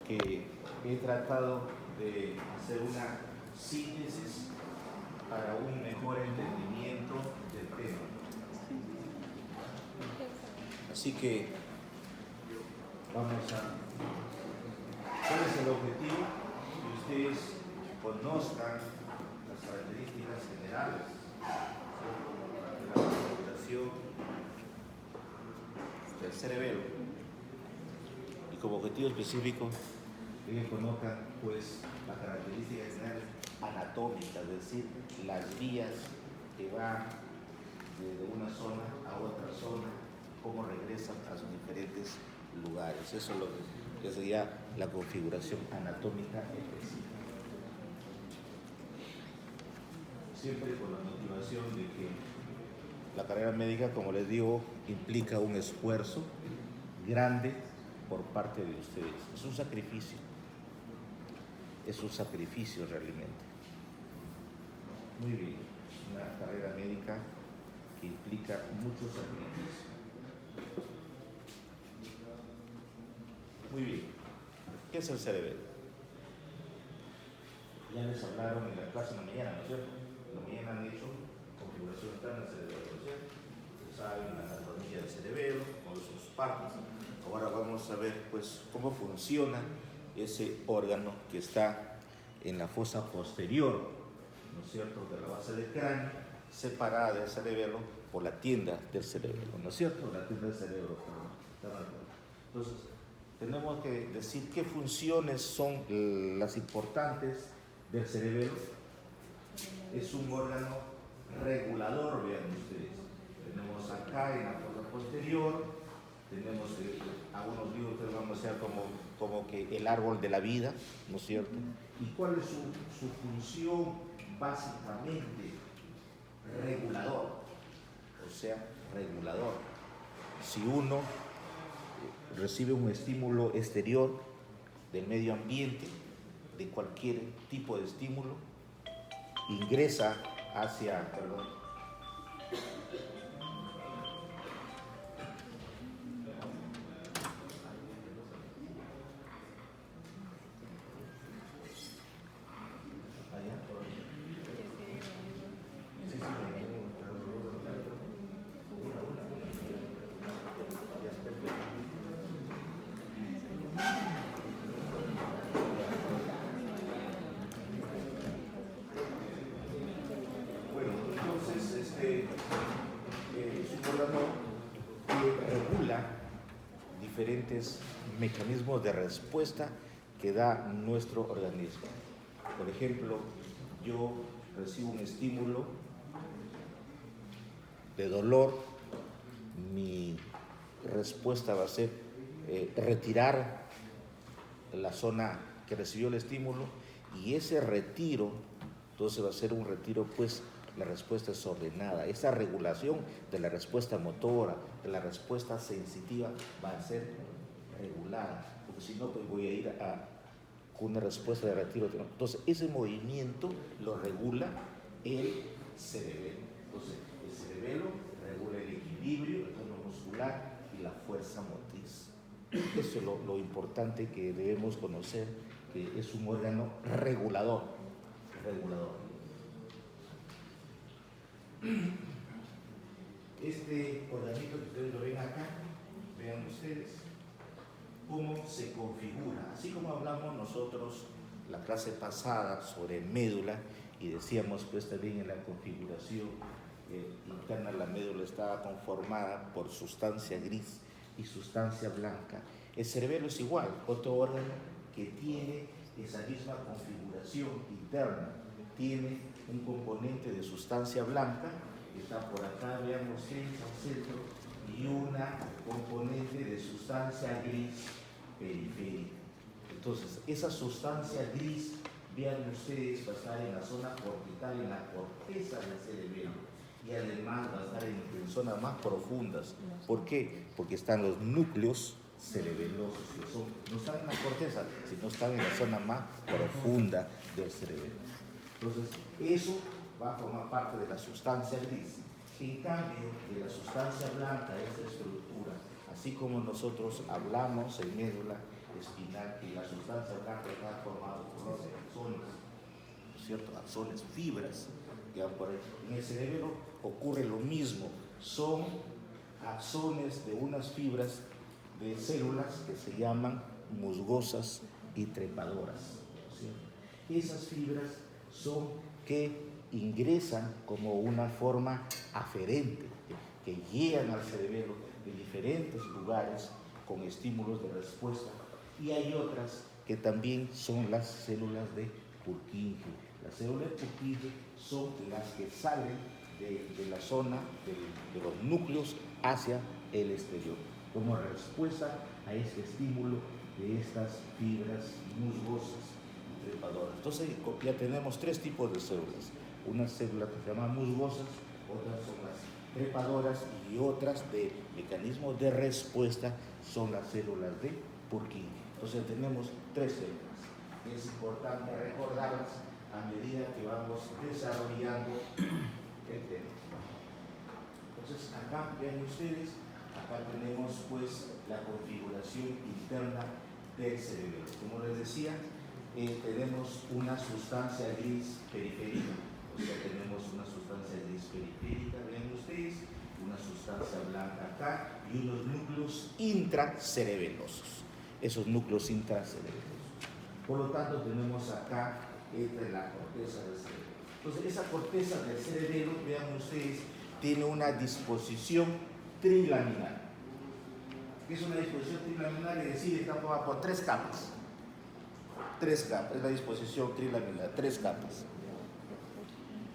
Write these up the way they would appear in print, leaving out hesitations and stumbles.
que he tratado de hacer una síntesis para un mejor entendimiento del tema. Así que vamos a... ¿Cuál es el objetivo? Que ustedes conozcan las características generales de la configuración del cerebelo y como objetivo específico que conozcan pues las características generales anatómicas, es decir, las vías que van de una zona a otra zona, cómo regresan a sus diferentes lugares. Eso es lo que sería la configuración anatómica específica. Siempre con la motivación de que la carrera médica, como les digo, implica un esfuerzo grande por parte de ustedes. Es un sacrificio. Es un sacrificio realmente. Muy bien. Una carrera médica que implica mucho sacrificio. Muy bien. ¿Qué es el cerebelo? Ya les hablaron en la clase de la mañana, ¿no es cierto? En la mañana han hecho configuración interna del cerebelo, ¿no es cierto? Saben la anatomía del cerebelo, con sus partes. Ahora vamos a ver pues cómo funciona ese órgano que está en la fosa posterior, ¿no es cierto?, de la base del cráneo, separada del cerebelo por la tienda del cerebelo, ¿no es cierto? La tienda del cerebro, perdón. Entonces, tenemos que decir qué funciones son las importantes del cerebelo. Es un órgano regulador, vean ustedes. Tenemos acá en la fosa posterior, tenemos algunos libros que vamos a hacer como que el árbol de la vida, ¿no es cierto? ¿Y cuál es su función? Básicamente regulador, o sea, regulador. Si uno recibe un estímulo exterior del medio ambiente, de cualquier tipo de estímulo, ingresa hacia, diferentes mecanismos de respuesta que da nuestro organismo. Por ejemplo, yo recibo un estímulo de dolor, mi respuesta va a ser retirar la zona que recibió el estímulo, y ese retiro, entonces va a ser un retiro, pues la respuesta es ordenada. Esa regulación de la respuesta motora, de la respuesta sensitiva, va a ser regulada, porque si no, pues voy a ir con una respuesta de retiro. Entonces, ese movimiento lo regula el cerebelo. Entonces, el cerebelo regula el equilibrio, el tono muscular y la fuerza motriz. Eso es lo importante que debemos conocer, que es un órgano regulador. Este organito que ustedes lo ven acá, vean ustedes cómo se configura. Así como hablamos nosotros la clase pasada sobre médula, y decíamos pues también en la configuración interna, la médula estaba conformada por sustancia gris y sustancia blanca. El cerebelo es igual, otro órgano que tiene esa misma configuración interna. Tiene un componente de sustancia blanca, que está por acá, veamos el centro, y una componente de sustancia gris periférica. Entonces, esa sustancia gris, vean ustedes, va a estar en la zona cortical, en la corteza del cerebelo, y además va a estar en zonas más profundas. ¿Por qué? Porque están los núcleos cerebelosos, que no están en la corteza, sino están en la zona más profunda del cerebelo. Entonces, eso va a formar parte de la sustancia gris. En cambio, de la sustancia blanca, esa estructura, así como nosotros hablamos en médula, espinal, y la sustancia blanca está formada por los axones, ¿no es cierto? Axones, fibras que van por ahí. En el cerebelo ocurre lo mismo, son axones de unas fibras de células que se llaman musgosas y trepadoras, ¿no es cierto? Esas fibras son que ingresan como una forma aferente, que llegan al cerebelo de diferentes lugares con estímulos de respuesta. Y hay otras que también son las células de Purkinje. Las células de Purkinje son las que salen de la zona de los núcleos hacia el exterior, como respuesta a este estímulo de estas fibras musgosas y trepadoras. Entonces ya tenemos tres tipos de células. Una célula que se llama musgosas, otras son las trepadoras y otras de mecanismos de respuesta son las células de Purkinje. Entonces tenemos tres células. Es importante recordarlas a medida que vamos desarrollando el tema. Entonces acá vean ustedes, acá tenemos pues la configuración interna del cerebro. Como les decía, tenemos una sustancia gris periférica, o sea, tenemos una sustancia gris periférica, vean ustedes, una sustancia blanca acá y unos núcleos intracerebelosos. Esos núcleos intracerebelosos. Por lo tanto, tenemos acá la corteza del cerebelo. Entonces, esa corteza del cerebelo, vean ustedes, tiene una disposición trilaminar. ¿Qué es una disposición trilaminar? Es decir, está formada por tres capas. Tres capas, es la disposición trilaminar, tres capas.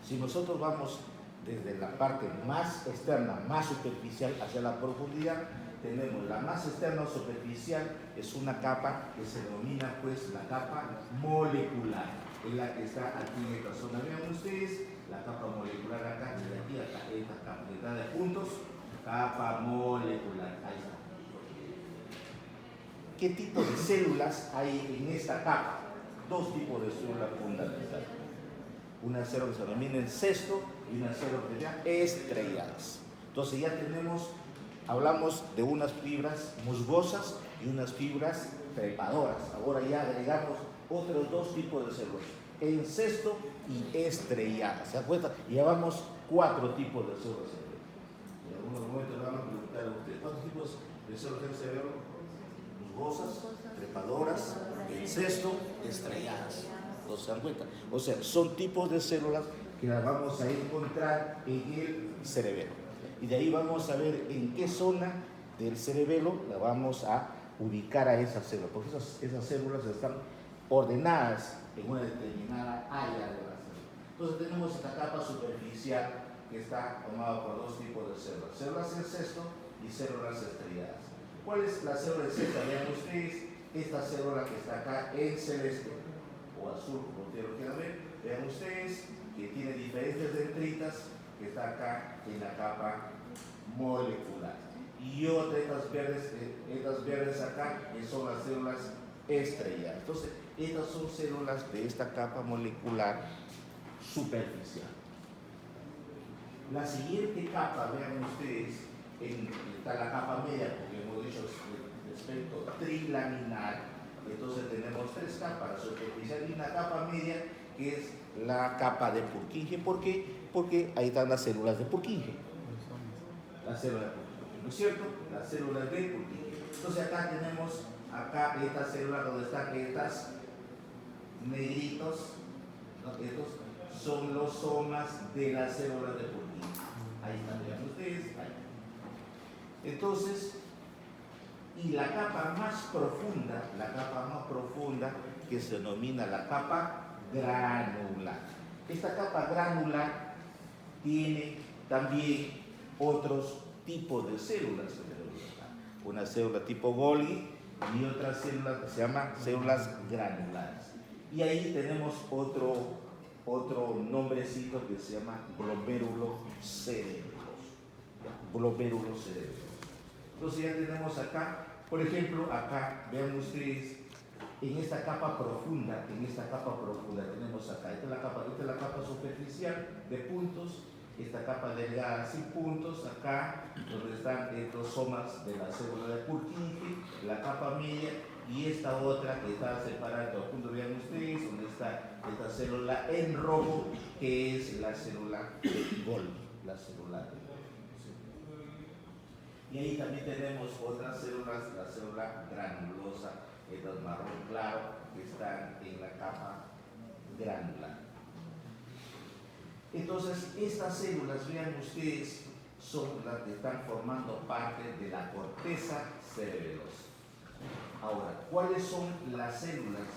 Si nosotros vamos desde la parte más externa, más superficial, hacia la profundidad, tenemos la más externa o superficial, es una capa que se denomina pues la capa molecular, es la que está aquí en esta zona. Vean ustedes, la capa molecular acá, desde aquí hasta esta capa, que está de puntos, capa molecular, ahí está. ¿Qué tipo de células hay en esta capa? Dos tipos de células fundamentales. Una célula que se denomina encesto y una célula que se llama estrelladas. Entonces ya tenemos, hablamos de unas fibras musgosas y unas fibras trepadoras. Ahora ya agregamos otros dos tipos de células, encesto y estrelladas. ¿Se dan cuenta? Y ya vamos cuatro tipos de células. En algunos momentos le van a preguntar a ustedes, ¿cuántos tipos de células tiene el cerebro? Musgosas, trepadoras, encesto, estrelladas. ¿No se dan cuenta? O sea, son tipos de células que las vamos a encontrar en el cerebelo. Y de ahí vamos a ver en qué zona del cerebelo la vamos a ubicar a esa célula, porque esas células están ordenadas en una determinada área de la célula. Entonces tenemos esta capa superficial que está formada por dos tipos de células, células encesto y células estrelladas. ¿Cuál es la célula encesto? Vean ustedes, esta célula que está acá en celeste o azul, como ustedes lo quieran ver, vean ustedes que tiene diferentes dendritas que está acá en la capa molecular. Y otra, estas verdes acá, que son las células estrelladas. Entonces, estas son células de esta capa molecular superficial. La siguiente capa, vean ustedes, está la capa media, porque hemos dicho el espectro trilaminar. Entonces tenemos tres capas, la superficial y una capa media, que es la capa de Purkinje. ¿Por qué? Porque ahí están las células de Purkinje. Las células de Purkinje, ¿no es cierto? Las células de Purkinje. Entonces acá tenemos, esta célula donde están estas negritos, ¿no? Estos son los somas de las células de Purkinje. Ahí están, vean ustedes, ahí. Entonces, y la capa más profunda que se denomina la capa granular. Esta capa granular tiene también otros tipos de células. Una célula tipo Golgi y otra célula que se llama células granulares. Y ahí tenemos otro nombrecito que se llama glomérulo cerebroso. Glomérulo cerebroso. Entonces ya tenemos acá, por ejemplo, acá, vean ustedes, en esta capa profunda tenemos acá, esta es la capa superficial de puntos, esta capa delgada sin puntos, acá donde están estos somas de la célula de Purkinje, la capa media, y esta otra que está separada de todo punto. Vean ustedes donde está esta célula en rojo, que es la célula de Golgi, la célula de Golgi. Y ahí también tenemos otras células, la célula granulosa, estas marrón claro, que están en la capa granular. Entonces, estas células, vean ustedes, son las que están formando parte de la corteza cerebelosa. Ahora, ¿cuáles son las células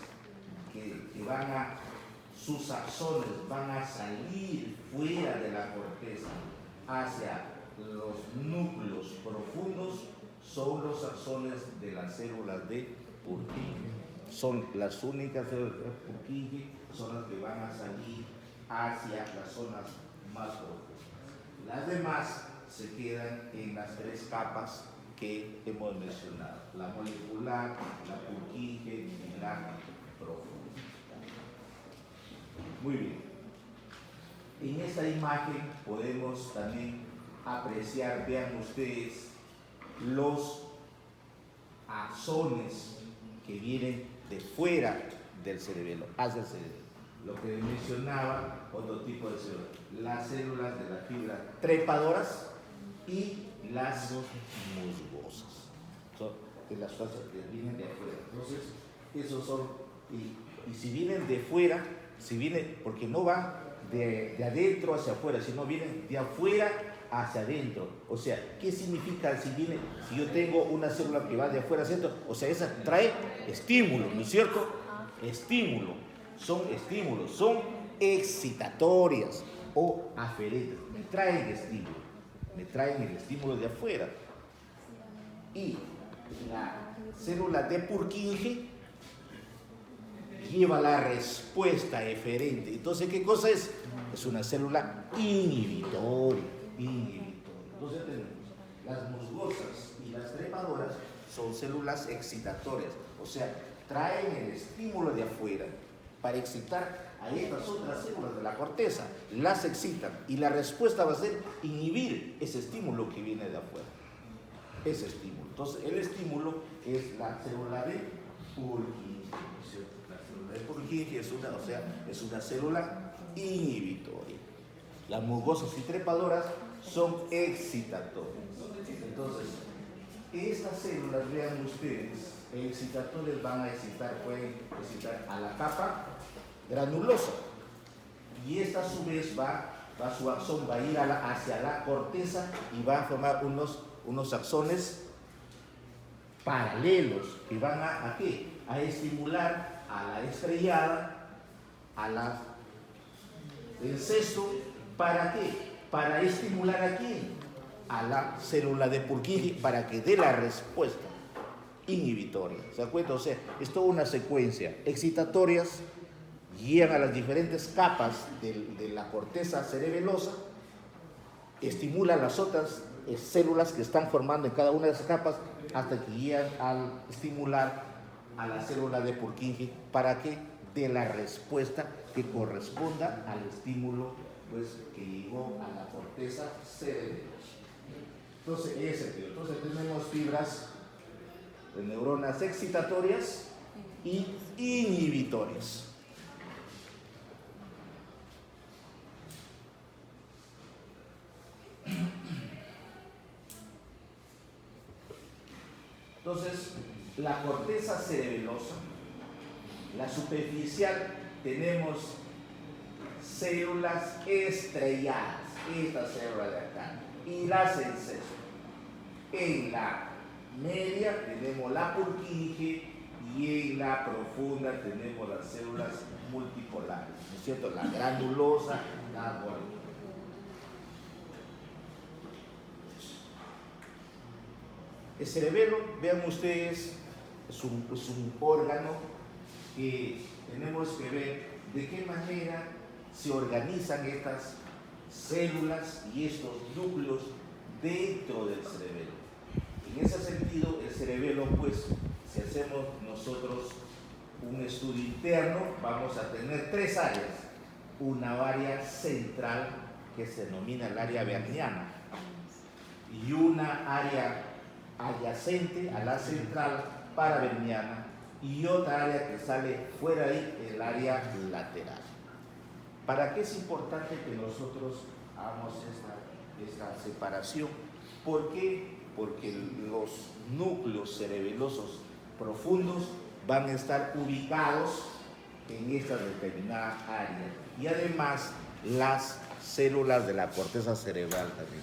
que van a, sus axones van a salir fuera de la corteza hacia los núcleos profundos? Son los axones de las células de Purkinje. Son las únicas células de Purkinje, son las que van a salir hacia las zonas más profundas. Las demás se quedan en las tres capas que hemos mencionado: la molecular, la Purkinje y la profunda. Muy bien. En esta imagen podemos también apreciar, vean ustedes, los axones que vienen de fuera del cerebelo, hacia el cerebelo. Lo que mencionaba, otro tipo de células, las células de la fibra trepadoras y las musgosas, son las cosas que vienen de afuera. Entonces, esos son, y si vienen de fuera, si vienen, porque no va de adentro hacia afuera, sino vienen de afuera hacia adentro. O sea, ¿qué significa si viene, si yo tengo una célula que va de afuera hacia adentro? O sea, esa trae estímulo, ¿no es cierto? Estímulo. Son estímulos, son excitatorias o aferentes, me traen estímulo, me traen el estímulo de afuera. Y la célula de Purkinje lleva la respuesta eferente. Entonces, ¿qué cosa es? Es una célula inhibitoria. Entonces tenemos las musgosas y las trepadoras, son células excitatorias, o sea, traen el estímulo de afuera para excitar a estas otras células de la corteza, las excitan y la respuesta va a ser inhibir ese estímulo que viene de afuera, ese estímulo. Entonces el estímulo es la célula de Purkinje. La célula de Purkinje es una célula inhibitoria. Las musgosas y trepadoras son excitatorias. Entonces, estas células, vean ustedes, excitatorias van a excitar, pueden excitar a la capa granulosa, y esta a su vez su axón va a ir hacia la corteza y va a formar unos axones paralelos que van ¿a qué? A estimular a la estrellada, a la del cesto. ¿Para qué? Para estimular a quién, a la célula de Purkinje, para que dé la respuesta inhibitoria. ¿Se da cuenta? O sea, es toda una secuencia. Excitatorias llegan a las diferentes capas de la corteza cerebelosa, estimulan las otras células que están formando en cada una de esas capas, hasta que llegan al estimular a la célula de Purkinje para que dé la respuesta que corresponda al estímulo, pues, que llegó a la corteza cerebelosa. Entonces tenemos fibras de neuronas excitatorias y inhibitorias. Entonces, la corteza cerebelosa, la superficial, tenemos células estrelladas, esta célula de acá, y las en cesto. En la media tenemos la Purkinje y en la profunda tenemos las células multipolares, ¿no es cierto? La granulosa, la Golgi. El cerebelo, vean ustedes, es un órgano que tenemos que ver de qué manera se organizan estas células y estos núcleos dentro del cerebelo. En ese sentido, el cerebelo, pues, si hacemos nosotros un estudio interno, vamos a tener tres áreas. Una área central, que se denomina el área berniana, y una área adyacente a la central paraberniana, y otra área que sale fuera ahí, el área lateral. ¿Para qué es importante que nosotros hagamos esta separación? ¿Por qué? Porque los núcleos cerebelosos profundos van a estar ubicados en esta determinada área. Y además las células de la corteza cerebral también.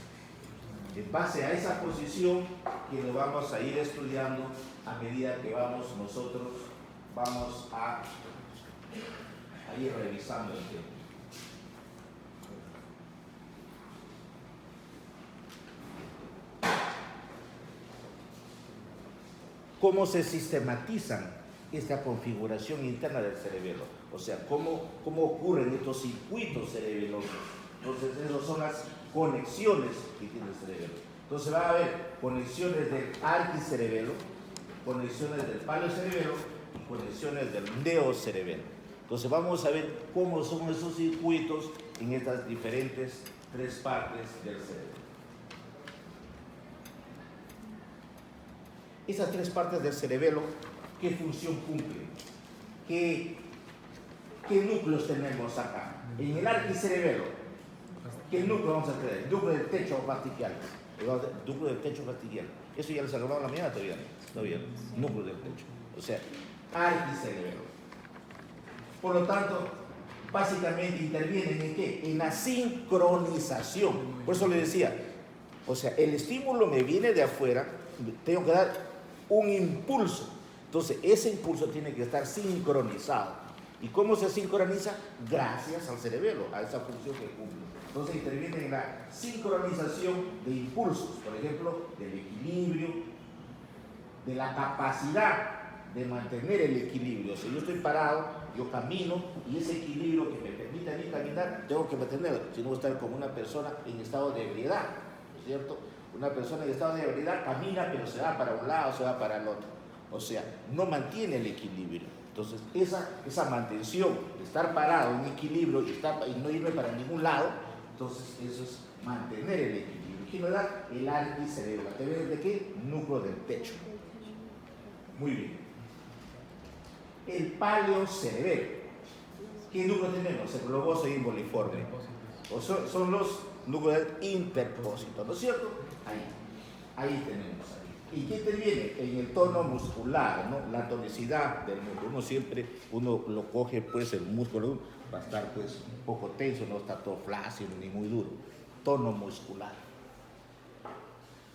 En base a esa posición que lo vamos a ir estudiando a medida que nosotros vamos a ir revisando el tema. ¿Cómo se sistematizan esta configuración interna del cerebelo? O sea, ¿cómo ocurren estos circuitos cerebelosos? Entonces, esas son las conexiones que tiene el cerebelo. Entonces, va a haber conexiones del arquicerebelo, conexiones del paleocerebelo y conexiones del neocerebelo. Entonces, vamos a ver cómo son esos circuitos en estas diferentes tres partes del cerebro. Esas tres partes del cerebelo, ¿qué función cumplen? ¿Qué núcleos tenemos acá? En el arquicerebelo, ¿qué núcleo vamos a tener? El núcleo del techo fastigial. El núcleo del techo fastigial. Eso ya les hablaba en la mañana todavía. Todavía. Núcleo del techo. O sea, arquicerebelo. Por lo tanto, básicamente intervienen en ¿qué? En la sincronización. Por eso le decía, o sea, el estímulo me viene de afuera, tengo que dar un impulso. Entonces, ese impulso tiene que estar sincronizado. ¿Y cómo se sincroniza? Gracias al cerebelo, a esa función que cumple. Entonces, interviene en la sincronización de impulsos, por ejemplo, del equilibrio, de la capacidad de mantener el equilibrio. Si yo estoy parado, yo camino, y ese equilibrio que me permite a mí caminar, tengo que mantenerlo, si no voy a estar como una persona en estado de ebriedad, ¿no es cierto? Una persona en estado de ebriedad camina, pero se va para un lado, se va para el otro. O sea, no mantiene el equilibrio. Entonces, esa mantención de estar parado en equilibrio y no irme para ningún lado, entonces eso es mantener el equilibrio. ¿Quién me da? El arquicerebelo. ¿A través de qué? Núcleo del techo. Muy bien. El paleocerebelo. ¿Qué núcleo tenemos? El globoso y emboliforme. Son los núcleos del interpósito, ¿no es cierto? Ahí tenemos. ¿Y qué interviene? En el tono muscular, ¿no? La tonicidad del músculo. Uno lo coge, pues, el músculo va a estar, pues, un poco tenso, no está todo flácido ni muy duro. Tono muscular.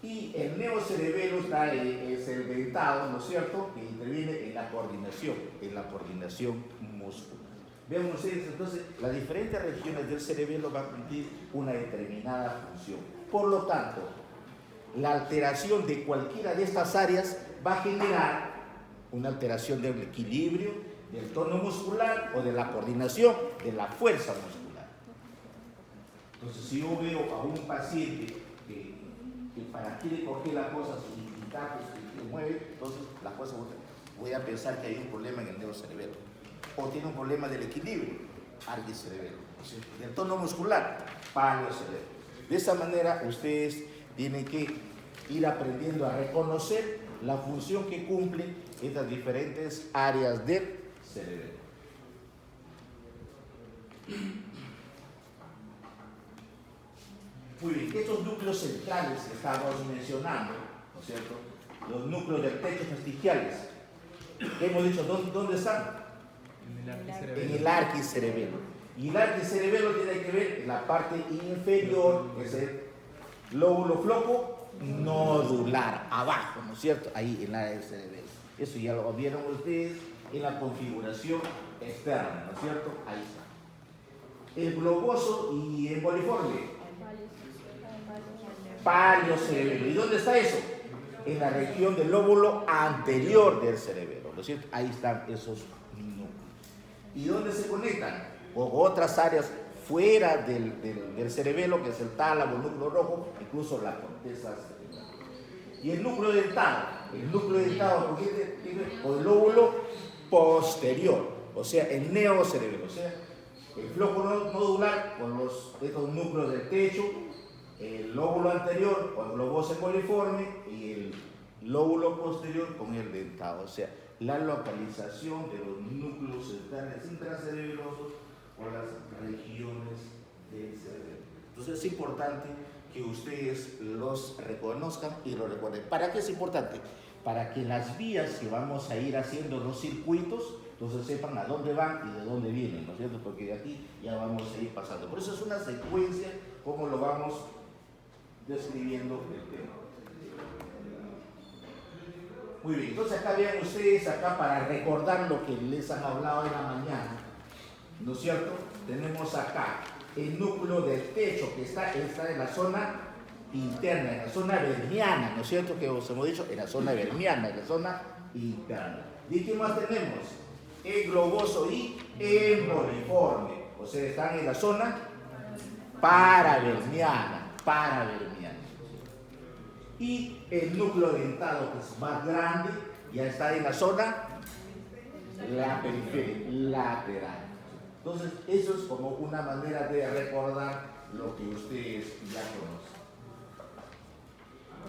Y el neocerebelo es el dentado, ¿no es cierto?, que interviene en la coordinación muscular. Vean ustedes, entonces, las diferentes regiones del cerebelo van a cumplir una determinada función. Por lo tanto, la alteración de cualquiera de estas áreas va a generar una alteración del equilibrio, del tono muscular o de la coordinación, de la fuerza muscular. Entonces, si yo veo a un paciente que para quiere coger las cosas y que mueve, entonces la cosa voy a pensar que hay un problema en el neocerebelo, o tiene un problema del equilibrio, arquicerebelo, del tono muscular, paleocerebelo. De esa manera ustedes tienen que ir aprendiendo a reconocer la función que cumplen estas diferentes áreas del cerebelo. Muy bien, estos núcleos centrales que estamos mencionando, ¿no es cierto? Los núcleos del techo fastigiales, ¿qué hemos dicho? ¿Dónde están? En el arquicerebelo. Y el arquicerebelo tiene que ver en la parte inferior, que es el lóbulo floco nodular, abajo, ¿no es cierto? Ahí en la área del cerebelo. Eso ya lo vieron ustedes en la configuración externa, ¿no es cierto? Ahí está. El globoso y emboliforme. Paleocerebelo. ¿Y dónde está eso? En la región del lóbulo anterior del cerebelo, ¿no es cierto? Ahí están esos núcleos. ¿Y dónde se conectan? Con otras áreas fuera del cerebelo, que es el tálamo, el núcleo rojo, incluso la corteza cerebral. Y el núcleo dentado, ¿por qué? Con el lóbulo posterior, o sea, el neocerebelo, o sea, el floco nodular con estos núcleos del techo, el lóbulo anterior con el globoso emboliforme y el lóbulo posterior con el dentado. O sea, la localización de los núcleos intracerebrosos o las regiones del cerebro. Entonces es importante que ustedes los reconozcan y lo recuerden. ¿Para qué es importante? Para que las vías que vamos a ir haciendo, los circuitos, entonces sepan a dónde van y de dónde vienen, ¿no es cierto? Porque de aquí ya vamos a ir pasando. Por eso es una secuencia, como lo vamos describiendo el tema. Muy bien, entonces acá vean ustedes, acá para recordar lo que les han hablado en la mañana, ¿no es cierto? Tenemos acá el núcleo del techo que está en la zona interna, en la zona vermiana, ¿no es cierto? Que os hemos dicho, en la zona vermiana, en la zona interna. ¿Y qué más tenemos? El globoso y el moliforme, o sea, están en la zona paravermiana, y el núcleo dentado, que es más grande, ya está en la zona la periferia, lateral. Entonces, eso es como una manera de recordar lo que ustedes ya conocen.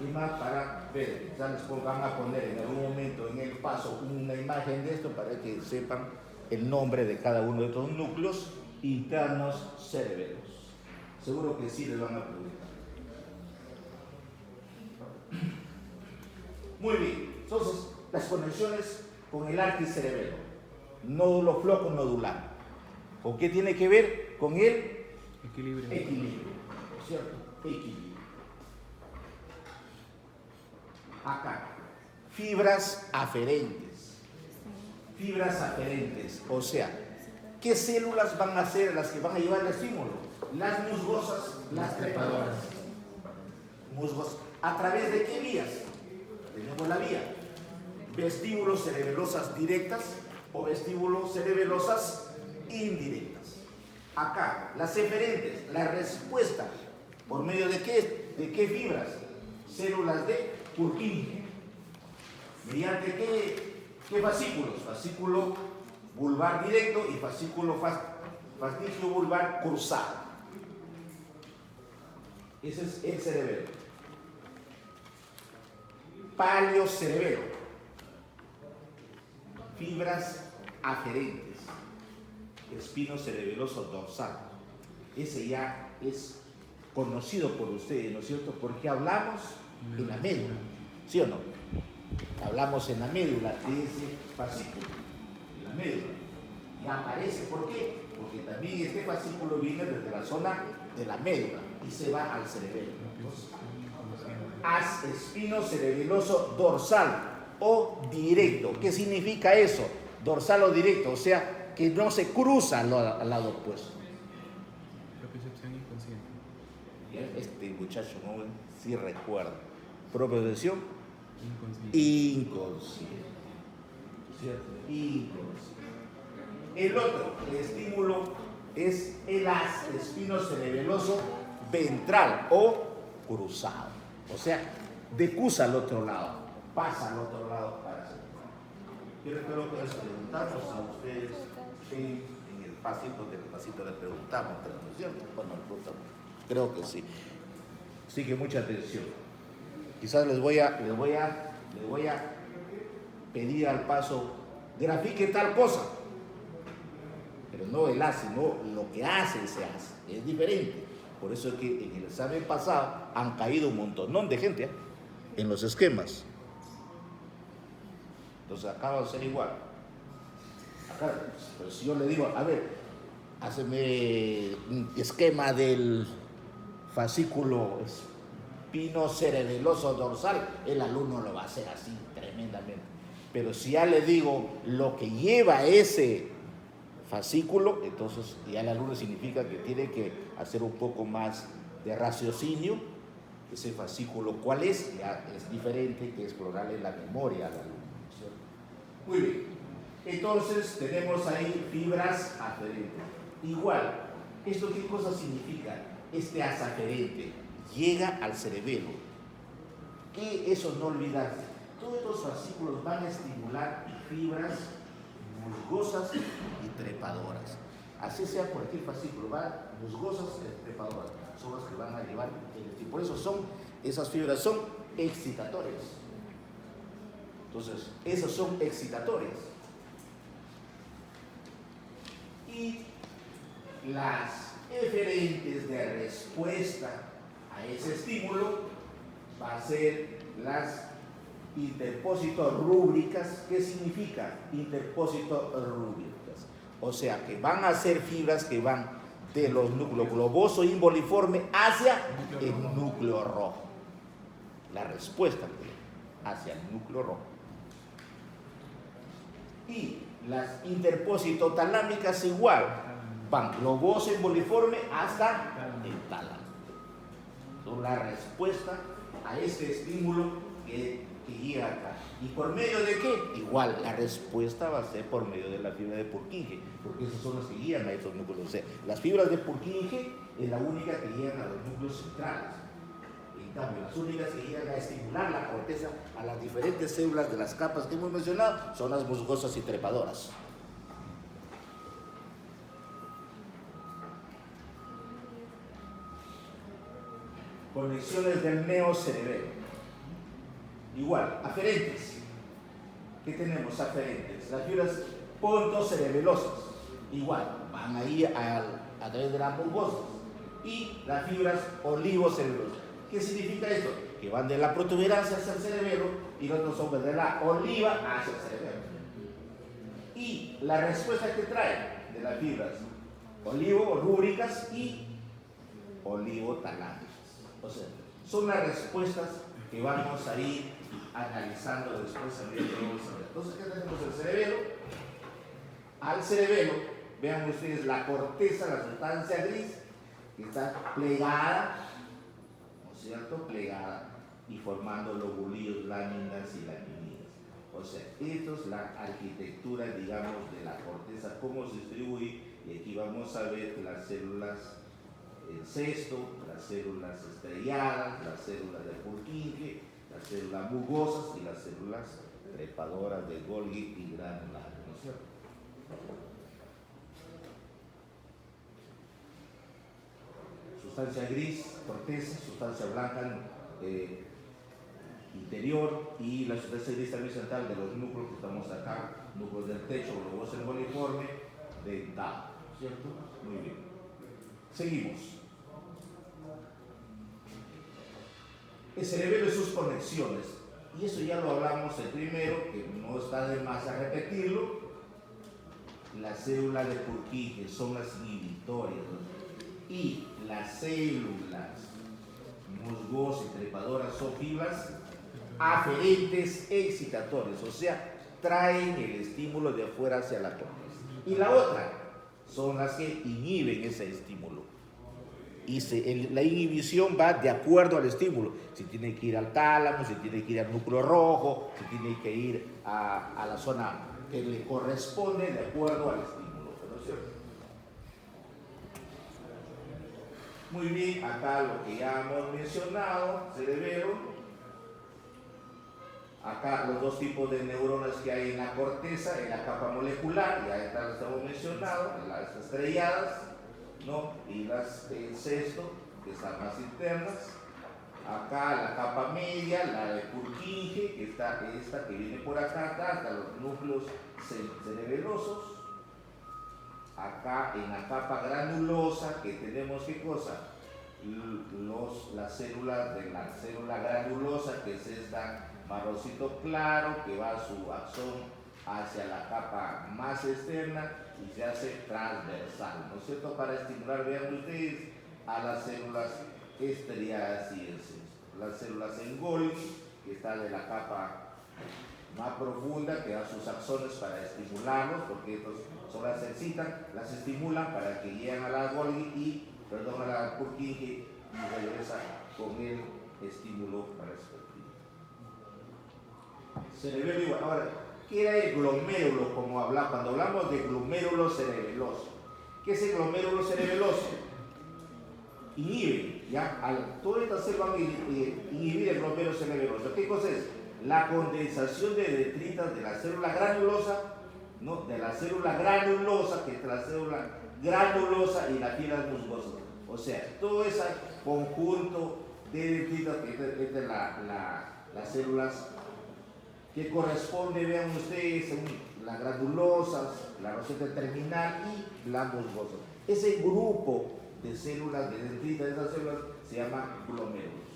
Y más para ver, quizás les van a poner en algún momento en el paso una imagen de esto para que sepan el nombre de cada uno de estos núcleos internos cerebros. Seguro que sí les van a preguntar. Muy bien, entonces las conexiones con el arco cerebelo, nódulo floco nodular. ¿Con qué tiene que ver? Con el equilibrio, ¿cierto? Equilibrio. Acá, fibras aferentes, o sea, ¿qué células van a ser las que van a llevar el estímulo? Las musgosas, las trepadoras. Musgosas. ¿A través de qué vías? Tenemos la vía vestíbulos cerebelosas directas o vestíbulos cerebelosas indirectas. Acá, las eferentes, la respuesta, ¿por medio de qué? ¿De qué fibras? Células de Purkinje. ¿Mediante qué fascículos? Fascículo vulvar directo y fascículo fastigio vulvar cruzado. Ese es el cerebelo. Paleocerebelo, fibras aferentes, espino cerebeloso dorsal. Ese ya es conocido por ustedes, ¿no es cierto? Porque hablamos en la médula, ¿sí o no? Hablamos en la médula de ese fascículo, en la médula. Y aparece, ¿por qué? Porque también este fascículo viene desde la zona de la médula y se va al cerebelo. Entonces, haz espino cerebeloso dorsal o directo. ¿Qué significa eso? Dorsal o directo, o sea, que no se cruza al lado opuesto. Propiocepción inconsciente. Este muchacho no sí recuerda. Propiocepción inconsciente. ¿Cierto? Inconsciente. El otro, el estímulo, es el haz espino cerebeloso ventral o cruzado. O sea, decusa al otro lado, pasa al otro lado para hacer. Yo espero que les preguntamos a ustedes en el pasito les preguntamos, ¿no es cierto? Bueno, creo que sí. Así que mucha atención. Quizás les voy a pedir al paso, grafique tal cosa. Pero no el hace, sino lo que hace se hace. Es diferente. Por eso es que en el examen pasado han caído un montón de gente en los esquemas. Entonces acá va a ser igual. Acá, pero si yo le digo, a ver, háceme un esquema del fascículo espino cerebeloso dorsal, el alumno lo va a hacer así tremendamente. Pero si ya le digo lo que lleva ese fascículo, entonces ya el alumno significa que tiene que hacer un poco más de raciocinio. Ese fascículo, ¿cuál es? Ya es diferente que explorarle la memoria al alumno, ¿cierto? Muy bien. Entonces tenemos ahí fibras aferentes. Igual, ¿esto qué cosa significa? Este haz aferente llega al cerebelo. ¿Qué? Eso no olvidarse. Todos estos fascículos van a estimular fibras musgosas y trepadoras. Así sea cualquier fascículo, va musgosas y trepadoras. Son las que van a llevar el estímulo. Por eso esas fibras son excitatorias. Entonces, esos son excitatorios. Y las eferentes de respuesta a ese estímulo va a ser las interpósitos rúbricas. ¿Qué significa interpósitos rúbricas? O sea, que van a ser fibras que van de los núcleos globoso y imboliforme hacia el núcleo rojo. La respuesta hacia el núcleo rojo. Y las interpositotalámicas igual, van globoso y imboliforme hasta el tálamo. Son la respuesta a este estímulo que llega acá. ¿Y por medio de qué? Igual, la respuesta va a ser por medio de la fibra de Purkinje, porque esas son las que guían a esos núcleos. O sea, las fibras de Purkinje es la única que guían a los núcleos centrales. En cambio, las únicas que llegan a estimular la corteza a las diferentes células de las capas que hemos mencionado son las musgosas y trepadoras. Conexiones del neocerebelo. Igual, aferentes. ¿Qué tenemos aferentes? Las fibras pontocerebelosas. Igual, van ahí a través de las musgosas. Y las fibras olivocerebelosas. ¿Qué significa esto? Que van de la protuberancia hacia el cerebelo y los otros son de la oliva hacia el cerebelo. Y la respuesta que traen de las fibras olivo-rúbricas y olivotalámicas. O sea, son las respuestas que vamos a ir analizando después. Entonces, ¿qué tenemos el cerebelo? Al cerebelo, vean ustedes la corteza, la sustancia gris, que está plegada, ¿no es cierto? Plegada y formando lobulillos, láminas y laminidas. O sea, esto es la arquitectura, digamos, de la corteza, cómo se distribuye. Y aquí vamos a ver las células el cesto, las células estrelladas, las células de Purkinje, las células musgosas y las células trepadoras de Golgi y granulares, ¿no es cierto? Sustancia gris, corteza, sustancia blanca interior, y la sustancia gris también central de los núcleos que estamos acá, núcleos del techo, globoso emboliforme, dental, ¿cierto? Muy bien. Seguimos. El cerebelo y sus conexiones, y eso ya lo hablamos el primero, que no está de más a repetirlo. Las células de Purkinje son las inhibitorias, ¿no? Y las células musgosas y trepadoras son fibras aferentes excitatorias, o sea, traen el estímulo de afuera hacia la corteza. Y la otra son las que inhiben ese estímulo. Y la inhibición va de acuerdo al estímulo. Si tiene que ir al tálamo, si tiene que ir al núcleo rojo, si tiene que ir a la zona que le corresponde de acuerdo al estímulo, ¿no es cierto? Muy bien, acá lo que ya hemos mencionado, cerebelo. Acá los dos tipos de neuronas que hay en la corteza, en la capa molecular, ya estamos mencionando, las estrelladas, ¿no? Y las cesto, que están más internas. Acá la capa media, la de Purkinje, que está esta que viene por acá, hasta los núcleos cerebelosos. Acá en la capa granulosa, que tenemos ¿qué cosa? Las células de la célula granulosa, que es esta marroncito claro, que va a su axón hacia la capa más externa y se hace transversal, ¿no es cierto? Para estimular, vean ustedes, a las células estriadas y el cesto. Las células en Golgi, que está de la capa más profunda, que da sus axones para estimularlos, porque estos son las excitan, las estimulan para que lleguen a la Golgi a la Purkinje y regresa con el estímulo respectivo. Cerebelo igual. Ahora, ¿qué era el glomérulo? Cuando hablamos de glomérulo cerebeloso. ¿Qué es el glomérulo cerebeloso? Inhibe, ¿ya? Todas estas células van a inhibir el glomérulo cerebeloso. ¿Qué cosa es? La condensación de detritas de la célula granulosa, ¿no? De la célula granulosa, que es la célula granulosa y las fibras musgosas. O sea, todo ese conjunto de detritas, que es las células que corresponde, vean ustedes, las granulosas, la roseta terminal y las musgosas. Ese grupo de células, de dendritas de esas células, se llama glomérulos.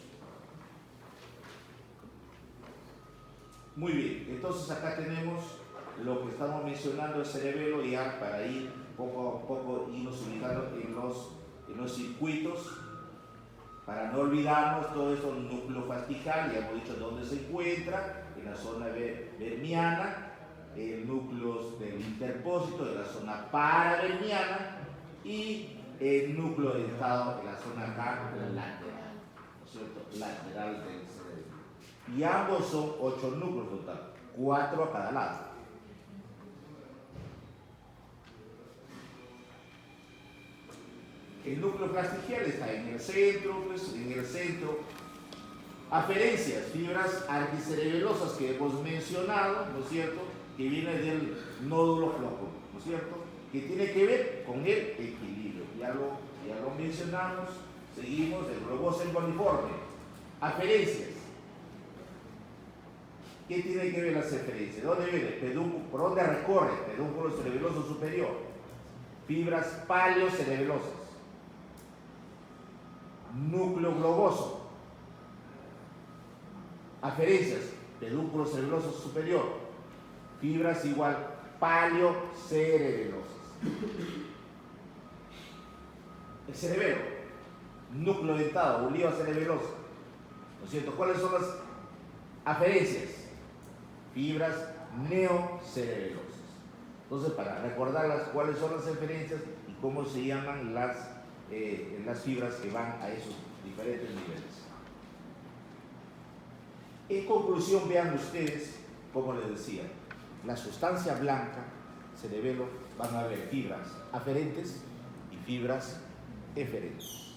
Muy bien, entonces acá tenemos lo que estamos mencionando, el cerebelo, ya para ir poco a poco irnos ubicando en los circuitos, para no olvidarnos todo esto, núcleo fascical, ya hemos dicho dónde se encuentra, en la zona vermiana, el núcleo del interpósito, de la zona paravermiana, y el núcleo dentado en la zona acá lateral, ¿no es cierto? Lateral del cerebro. Y ambos son 8 núcleos total, 4 a cada lado. El núcleo plastigial está en el centro, pues en el centro. Aferencias, fibras arquicerebelosas que hemos mencionado, ¿no es cierto? Que viene del nódulo flojo, ¿no es cierto? Que tiene que ver con el equilibrio. Ya lo mencionamos, seguimos, el globoso emboliforme. Aferencias. ¿Qué tiene que ver las aferencias? ¿Dónde viene? ¿Por dónde recorre? Pedúnculo cerebeloso superior. Fibras paleocerebelosas. Núcleo globoso. Aferencias, pedúnculo cerebeloso superior, fibras igual paleocerebelosas. El cerebelo, núcleo dentado, oliva cerebelosa, ¿no es cierto? ¿Cuáles son las aferencias? Fibras neocerebelosas. Entonces, para recordarlas, cuáles son las aferencias y cómo se llaman las fibras que van a esos diferentes niveles. En conclusión, vean ustedes, como les decía, la sustancia blanca, cerebelo, van a haber fibras aferentes y fibras eferentes.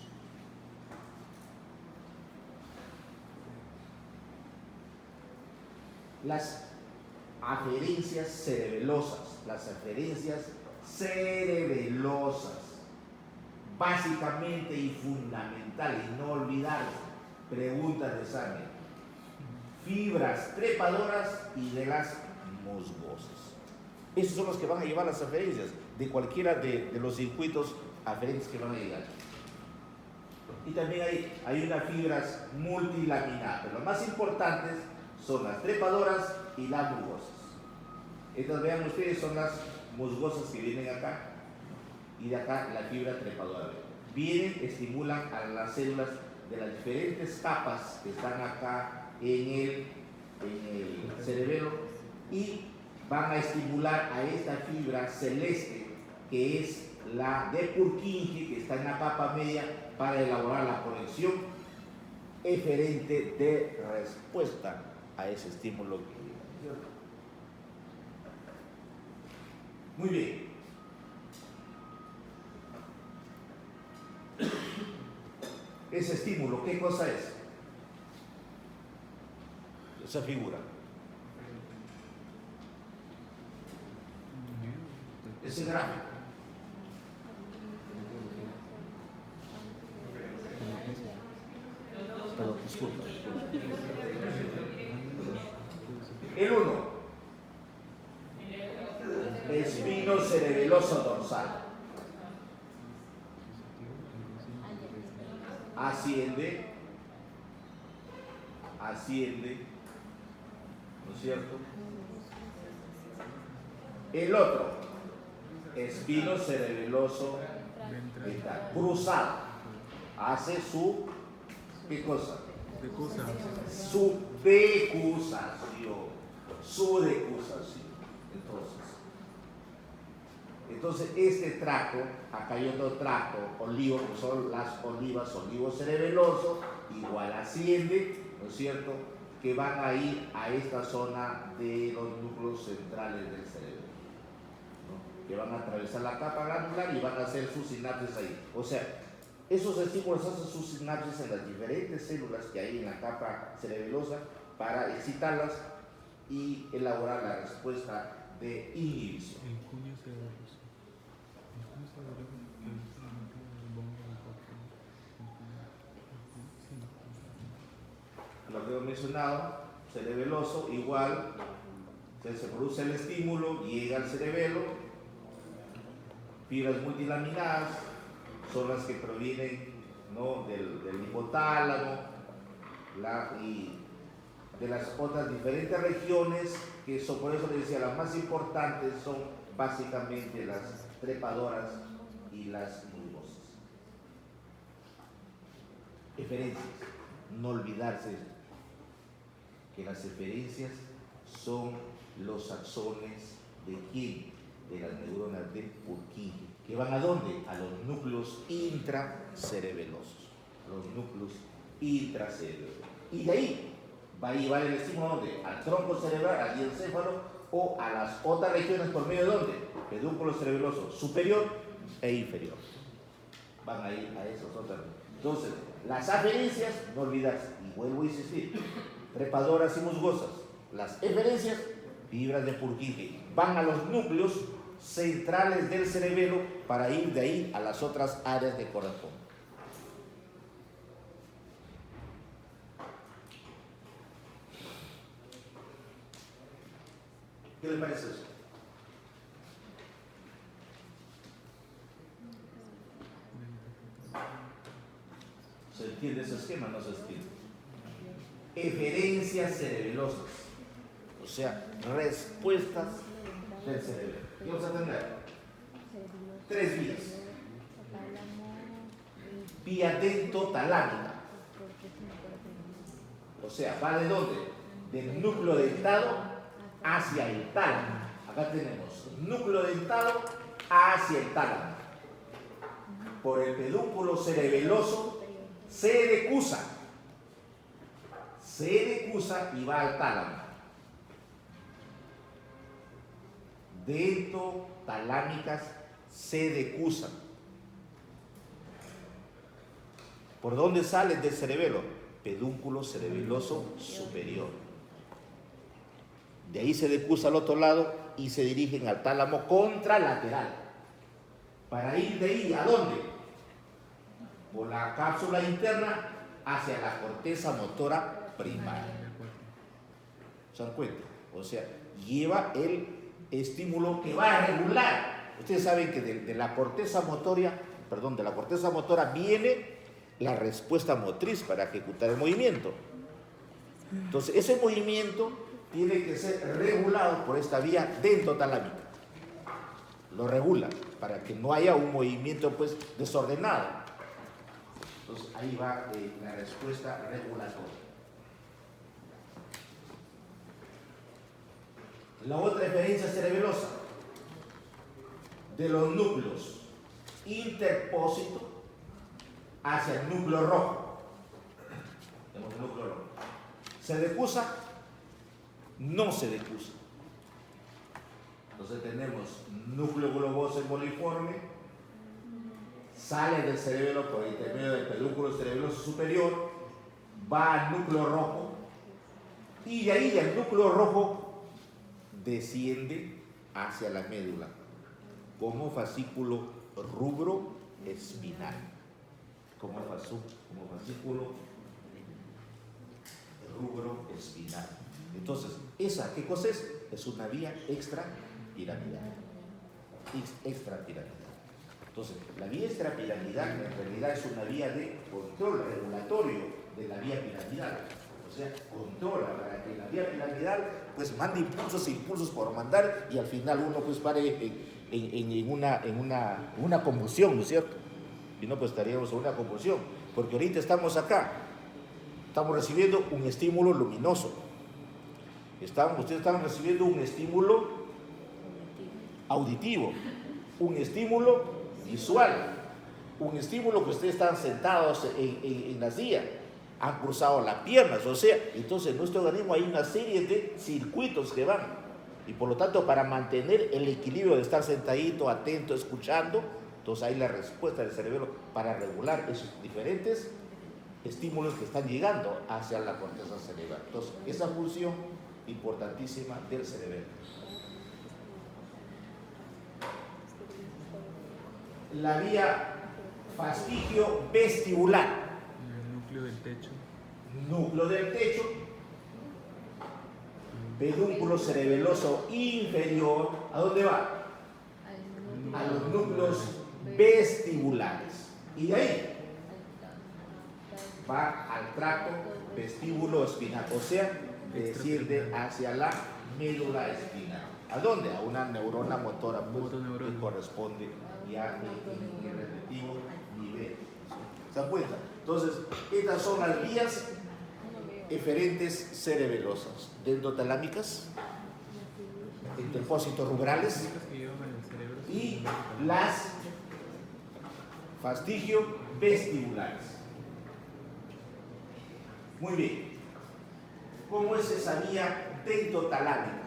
Las aferencias cerebelosas, básicamente y fundamental, y no olvidarse, preguntas de examen. Fibras trepadoras y de las musgosas. Esos son los que van a llevar las aferencias de cualquiera de los circuitos aferentes que van a llegar. Y también hay unas fibras multilaminadas, pero las más importantes son las trepadoras y las musgosas. Estas, vean ustedes, son las musgosas que vienen acá, y de acá la fibra trepadora. Vienen, estimulan a las células de las diferentes capas que están acá en el cerebelo y van a estimular a esta fibra celeste que es la de Purkinje, que está en la capa media, para elaborar la conexión eferente de respuesta a ese estímulo. Muy bien. Ese estímulo, ¿qué cosa es? Esa figura. Ese gráfico. Perdón, disculpa. El 1. Espino cerebeloso dorsal. Asciende, ¿no es cierto? El otro, espino cerebeloso ventral, cruzado, hace su, ¿qué cosa? Su decusación. Entonces este tracto, acá hay otro tracto, olivo, que son las olivas, olivo cerebeloso, igual asciende, ¿no es cierto?, que van a ir a esta zona de los núcleos centrales del cerebro, ¿no?, que van a atravesar la capa granular y van a hacer sus sinapsis ahí. O sea, esos estímulos hacen sus sinapsis en las diferentes células que hay en la capa cerebelosa para excitarlas y elaborar la respuesta de inhibición. Lo que he mencionado, cerebeloso igual Entonces se produce el estímulo, llega al cerebelo, fibras multilaminadas, son las que provienen, ¿no?, del hipotálamo y de las otras diferentes regiones, que son, por eso les decía, las más importantes son básicamente las trepadoras y las musgosas. Eferencias, no olvidarse esto, que las eferencias son los axones de ¿quién? De las neuronas de Purkinje, que van ¿a dónde? A los núcleos intracerebelosos, los núcleos intracerebelosos. Y de ahí va a llevar el estímulo ¿a dónde? Al tronco cerebral, al diencéfalo, o a las otras regiones por medio de ¿dónde? Pedúnculo cerebeloso superior e inferior. Van a ir a esas otras. Entonces, las aferencias, no olvidarse, y vuelvo a insistir, trepadoras y musgosas. Las eferencias, fibras de Purkinje, van a los núcleos centrales del cerebelo para ir de ahí a las otras áreas que corresponden. ¿Qué le parece eso? ¿Se entiende ese esquema? No se entiende. Eferencias cerebelosas, o sea, respuestas del cerebelo. ¿Qué vamos a tener? 3 vías. Vía dentotalámica, o sea, va de dónde? Del núcleo dentado hacia el tálamo. Acá tenemos núcleo dentado hacia el tálamo. Por el pedúnculo cerebeloso se decusa y va al tálamo. Dentotalámicas se decusan. ¿Por dónde salen del cerebelo? Pedúnculo cerebeloso superior. De ahí se decusa al otro lado y se dirigen al tálamo contralateral. Para ir de ahí, ¿a dónde? Por la cápsula interna hacia la corteza motora primaria. ¿Se dan cuenta? O sea, lleva el estímulo que va a regular. Ustedes saben que de la corteza motora viene la respuesta motriz para ejecutar el movimiento. Entonces, ese movimiento tiene que ser regulado por esta vía dentotalámica. Lo regula para que no haya un movimiento pues desordenado. Entonces, ahí va la respuesta regulatoria. La otra eferencia cerebelosa de los núcleos interpósitos hacia el núcleo rojo. Tenemos el núcleo rojo. ¿Se decusa? No se decusa. Entonces tenemos núcleo globoso emboliforme, sale del cerebelo por intermedio del pedúnculo cerebeloso superior, va al núcleo rojo y de ahí del núcleo rojo desciende hacia la médula como fascículo rubro-espinal. Como fascículo rubro-espinal. Entonces, ¿esa qué cosa es? Es una vía extrapiramidal. Entonces, la vía extrapiramidal en realidad es una vía de control regulatorio de la vía piramidal. O sea, controla para que la vía piramidal pues mande impulsos por mandar y al final uno pues pare en una convulsión, ¿no es cierto? Y no pues estaríamos en una convulsión, porque ahorita estamos acá, estamos recibiendo un estímulo luminoso, ustedes están recibiendo un estímulo auditivo, un estímulo visual, un estímulo que ustedes están sentados en la silla, han cruzado las piernas, o sea, entonces en nuestro organismo hay una serie de circuitos que van, y por lo tanto para mantener el equilibrio de estar sentadito, atento, escuchando, entonces hay la respuesta del cerebro para regular esos diferentes estímulos que están llegando hacia la corteza cerebral. Entonces, esa función importantísima del cerebro. La vía fastigio vestibular. El núcleo del techo. Núcleo del techo. pedúnculo cerebeloso inferior, ¿a dónde va? A los núcleos vestibulares. Y de ahí va al tracto vestíbulo espinal, o sea, desciende hacia la médula espinal. ¿A dónde? A una neurona motora, pues, que corresponde ya en el respectivo nivel. ¿Se dan cuenta? Entonces, estas son las vías eferentes cerebelosas, dendrotalámicas, interpósitos rubrales y las fastigio vestibulares. Muy bien. ¿Cómo es esa vía dendrotalámica?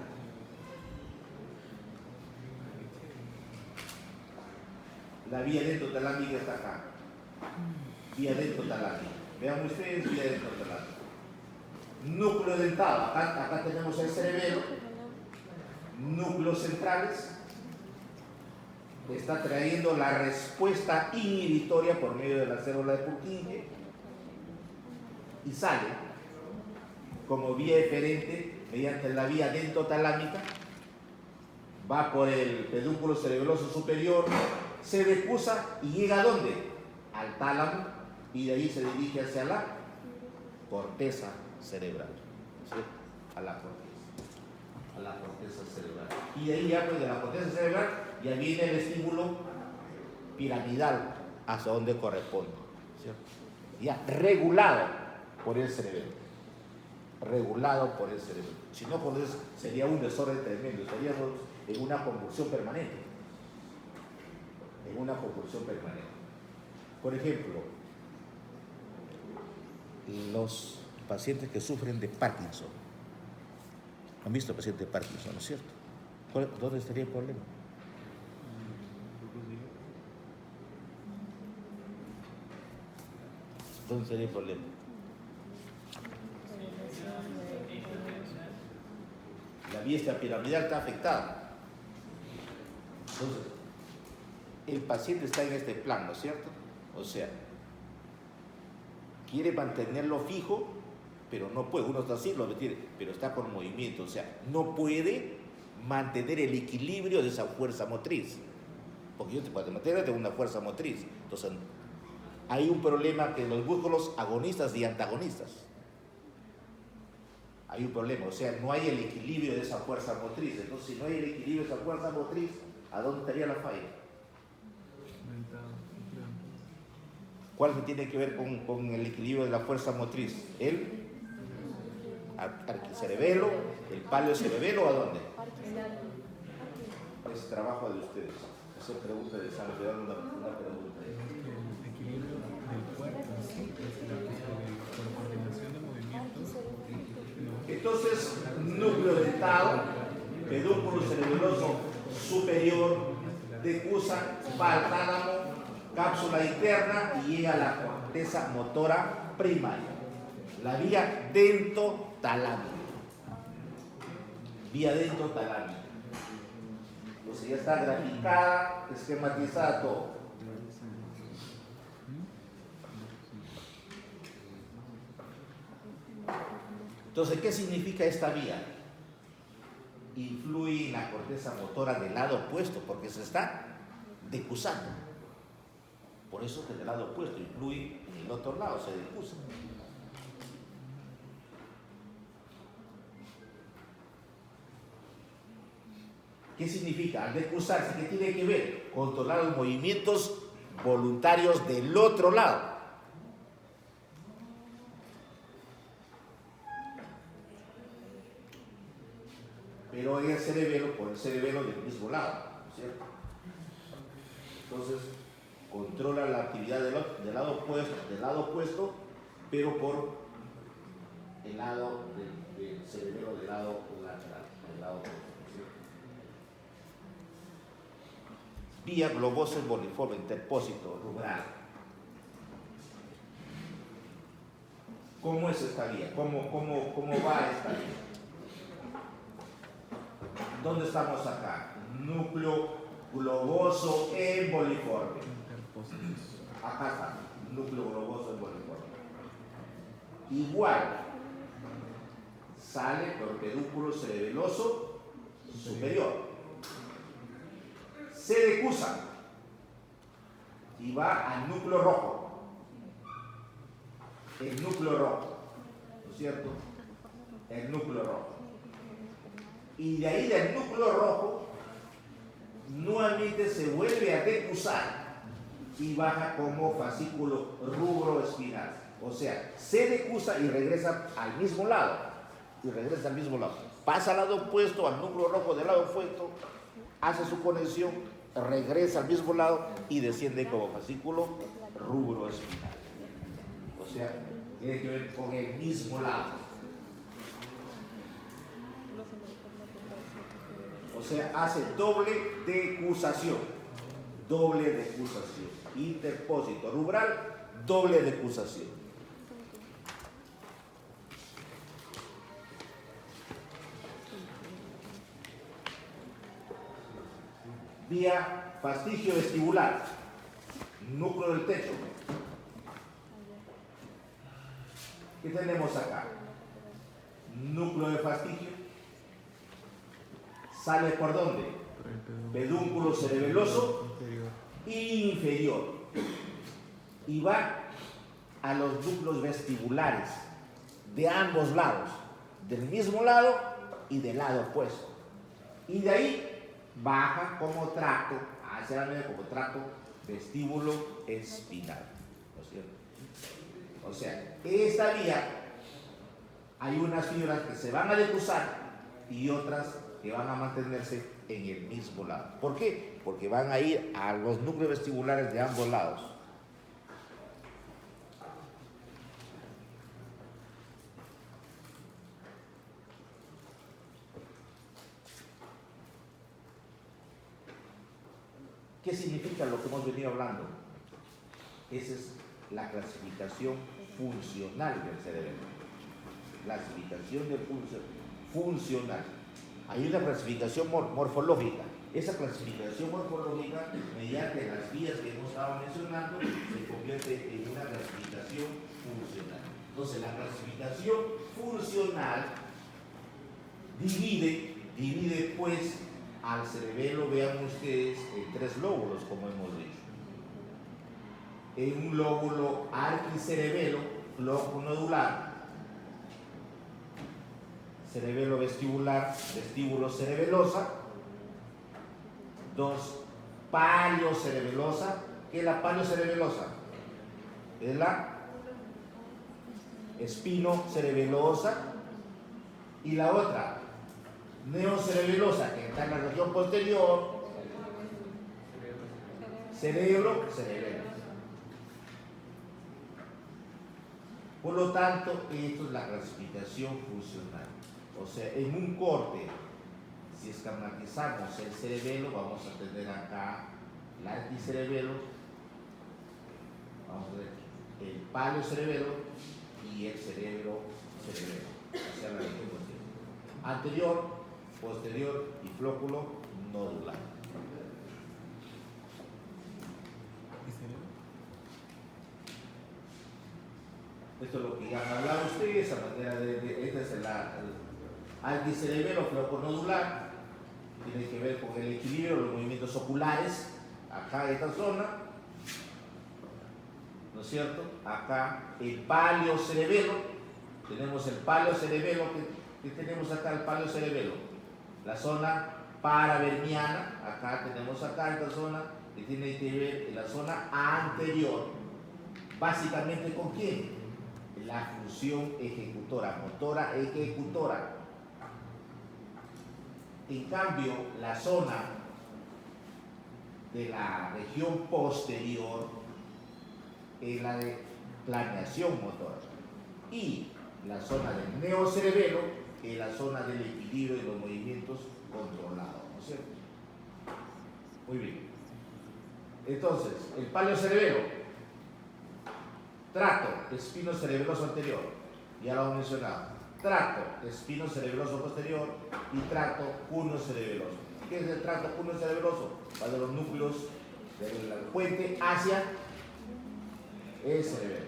La vía dendrotalámica está acá. Vía dendrotalámica. Vean ustedes, vía dendrotalámica. Núcleo dentado. Acá tenemos el cerebelo. Núcleos centrales. Está trayendo la respuesta inhibitoria por medio de la célula de Purkinje y sale como vía eferente mediante la vía dendrotalámica, va por el pedúnculo cerebeloso superior, se decusa y llega ¿a dónde? Al tálamo, y de ahí se dirige hacia la corteza cerebral, ¿sí? A la corteza cerebral. Y de ahí ya pues de la corteza cerebral ya viene el vestíbulo piramidal hacia donde corresponde, ¿cierto? Ya regulado por el cerebelo. Regulado por el cerebelo. Si no, por eso sería un desorden tremendo, estaríamos en una convulsión permanente. En una convulsión permanente. Por ejemplo, los pacientes que sufren de Parkinson. ¿Han visto pacientes de Parkinson, no es cierto? ¿Dónde estaría el problema? ¿Dónde estaría el problema? La vía piramidal está afectada. Entonces, el paciente está en este plan, ¿no es cierto? O sea, quiere mantenerlo fijo, pero no puede. Uno está así, lo retiene, pero está con movimiento. O sea, no puede mantener el equilibrio de esa fuerza motriz. Porque yo te puedo mantener de una fuerza motriz. Entonces, hay un problema que los músculos agonistas y antagonistas. Hay un problema, o sea, no hay el equilibrio de esa fuerza motriz. Entonces, si no hay el equilibrio de esa fuerza motriz, ¿a dónde estaría la falla? ¿Cuál tiene que ver con el equilibrio de la fuerza motriz? ¿El arquicerebelo, el paleocerebelo o a dónde? Es trabajo de ustedes. Esa pregunta de San Pedro, una pregunta. El equilibrio del cuerpo, ¿sí? Por la coordinación de movimientos. Entonces, núcleo dentado, pedúnculo cerebeloso superior, decusa, va al tálamo, cápsula interna y llega a la corteza motora primaria. La vía dentotalámica. Vía dentotalámica. Entonces ya está graficada, esquematizada todo. Entonces, ¿qué significa esta vía? Influye en la corteza motora del lado opuesto, porque se está decusando. Por eso que del lado opuesto influye en el otro lado, se decusa. ¿Qué significa? Al decusarse, ¿qué tiene que ver? Controlar los movimientos voluntarios del otro lado. Pero en el cerebelo, por el cerebelo del mismo lado, ¿no es cierto? Entonces, controla la actividad del lado opuesto, pero por el lado del cerebelo del lado lateral, del lado opuesto, ¿no es cierto? Vía globosa emboliforme, interpósito rubral. ¿Cómo es esta vía? ¿Cómo va esta vía? ¿Dónde estamos acá? Núcleo globoso emboliforme. Acá está, núcleo globoso emboliforme. Igual, sale por pedúnculo cerebeloso superior. Se decusa y va al núcleo rojo. El núcleo rojo, ¿no es cierto? El núcleo rojo. Y de ahí del núcleo rojo nuevamente se vuelve a decusar y baja como fascículo rubro espinal. O sea, se decusa y regresa al mismo lado. Pasa al lado opuesto, al núcleo rojo del lado opuesto, hace su conexión, regresa al mismo lado y desciende como fascículo rubro espinal. O sea, tiene que ver con el mismo lado. O sea, hace doble decusación. Interpósito rubral, doble decusación. Vía fastigio vestibular, núcleo del techo. ¿Qué tenemos acá? Núcleo de fastigio. ¿Sale por dónde? Pedúnculo cerebeloso inferior. Y va a los núcleos vestibulares de ambos lados, del mismo lado y del lado opuesto. Y de ahí baja como tracto, hacia la media como tracto vestíbulo espinal. ¿No es cierto? O sea, esta vía hay unas fibras que se van a decusar y otras que van a mantenerse en el mismo lado. ¿Por qué? Porque van a ir a los núcleos vestibulares de ambos lados. ¿Qué significa lo que hemos venido hablando? Esa es la clasificación funcional del cerebro. Clasificación de funcional. Hay una clasificación morfológica. Esa clasificación morfológica, mediante las vías que hemos estado mencionando, se convierte en una clasificación funcional. Entonces, la clasificación funcional divide pues al cerebelo, vean ustedes, en 3 lóbulos, como hemos dicho. En un lóbulo arquicerebelo, lóbulo nodular, cerebelo vestibular, vestíbulo cerebelosa. 2, paliocerebelosa. ¿Qué es la paliocerebelosa? Es la espinocerebelosa. Y la otra, neocerebelosa, que está en la región posterior, cerebro. Por lo tanto, esto es la clasificación funcional. O sea, en un corte, si esquematizamos el cerebelo, vamos a tener acá el arquicerebelo, vamos a ver el paliocerebelo y el cerebelo. O sea, la región posterior. Anterior, posterior y flóculo nodular. Esto es lo que ya han hablado ustedes, a manera este es el arquicerebelo, flóculo nodular, tiene que ver con el equilibrio, los movimientos oculares, acá en esta zona, ¿no es cierto? Acá el paliocerebelo, tenemos el paliocerebelo, que tenemos acá el paliocerebelo, la zona paraverniana, acá tenemos acá esta zona, que tiene que ver en la zona anterior, básicamente ¿con quién? La función ejecutora, motora ejecutora. En cambio, la zona de la región posterior es la de planeación motora. Y la zona del neocerebelo es la zona del equilibrio y los movimientos controlados, ¿no es cierto? Muy bien. Entonces, el paliocerebelo, tracto espinocerebeloso anterior, ya lo hemos mencionado. Tracto espinocerebeloso posterior y tracto cunocerebeloso. ¿Qué es el tracto cunocerebeloso? Va de los núcleos del puente hacia el cerebelo.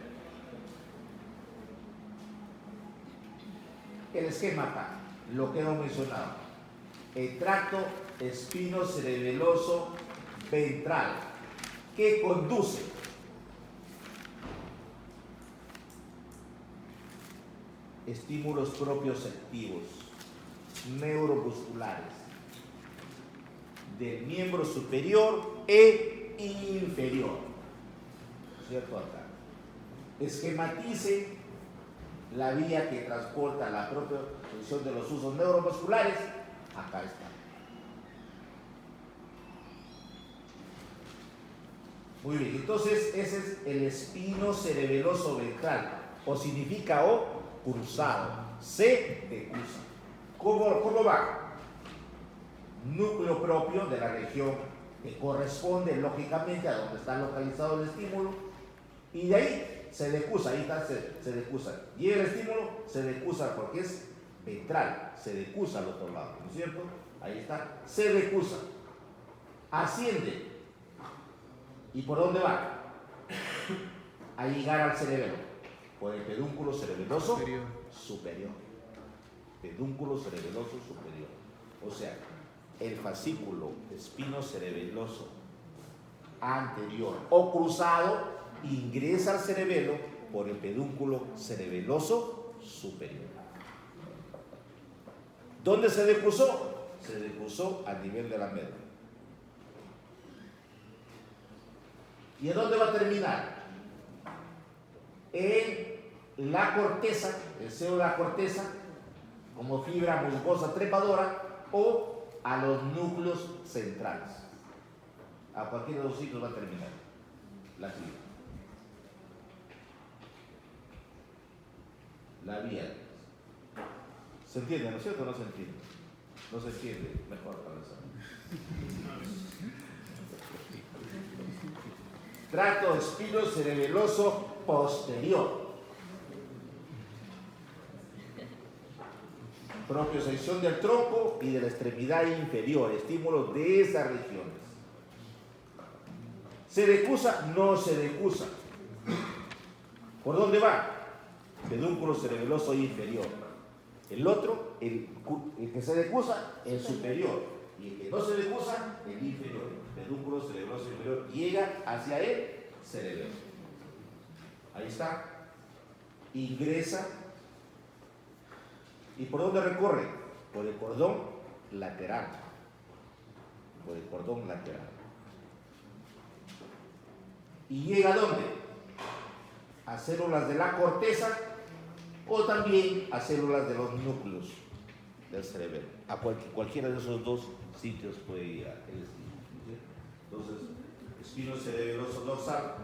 el esquema acá, lo que hemos mencionado. El tracto espinocerebeloso ventral, que conduce estímulos propioceptivos neuromusculares del miembro superior e inferior, ¿cierto? Acá esquematice la vía que transporta la propia función de los usos neuromusculares. Acá está. Muy bien, entonces ese es el espinocerebeloso ventral, o significa O cruzado, C de cruza. ¿Cómo va? Núcleo propio de la región que corresponde lógicamente a donde está localizado el estímulo, y de ahí se decusa, ahí está, se decusa. Y el estímulo se decusa porque es ventral, se decusa al otro lado, ¿no es cierto? Ahí está, se decusa, asciende. ¿Y por dónde va? A llegar al cerebelo, por el pedúnculo cerebeloso superior. Pedúnculo cerebeloso superior. O sea, el fascículo espinocerebeloso anterior o cruzado ingresa al cerebelo por el pedúnculo cerebeloso superior. ¿Dónde se decusó? Se decusó al nivel de la médula. ¿Y en dónde va a terminar? En la corteza, el seno de la corteza, como fibra musgosa trepadora, o a los núcleos centrales. A cualquiera de los sitios va a terminar la fibra. La vía. ¿Se entiende, no es cierto? No se entiende. No se entiende, mejor para eso. Tracto espinocerebeloso posterior. Propiocepción del tronco y de la extremidad inferior, estímulos de esas regiones. ¿Se decusa? No se decusa. ¿Por dónde va? Pedúnculo cerebeloso inferior. El otro, el que se decusa, el superior. Y el que no se decusa, el inferior. Pedúnculo cerebeloso inferior. Llega hacia el cerebelo. Ahí está. Ingresa. ¿Y por dónde recorre? Por el cordón lateral. Por el cordón lateral. ¿Y llega a dónde? A células de la corteza o también a células de los núcleos del cerebelo. A cualquiera de esos dos sitios puede llegar el estímulo. Entonces, espinocerebeloso dorsal,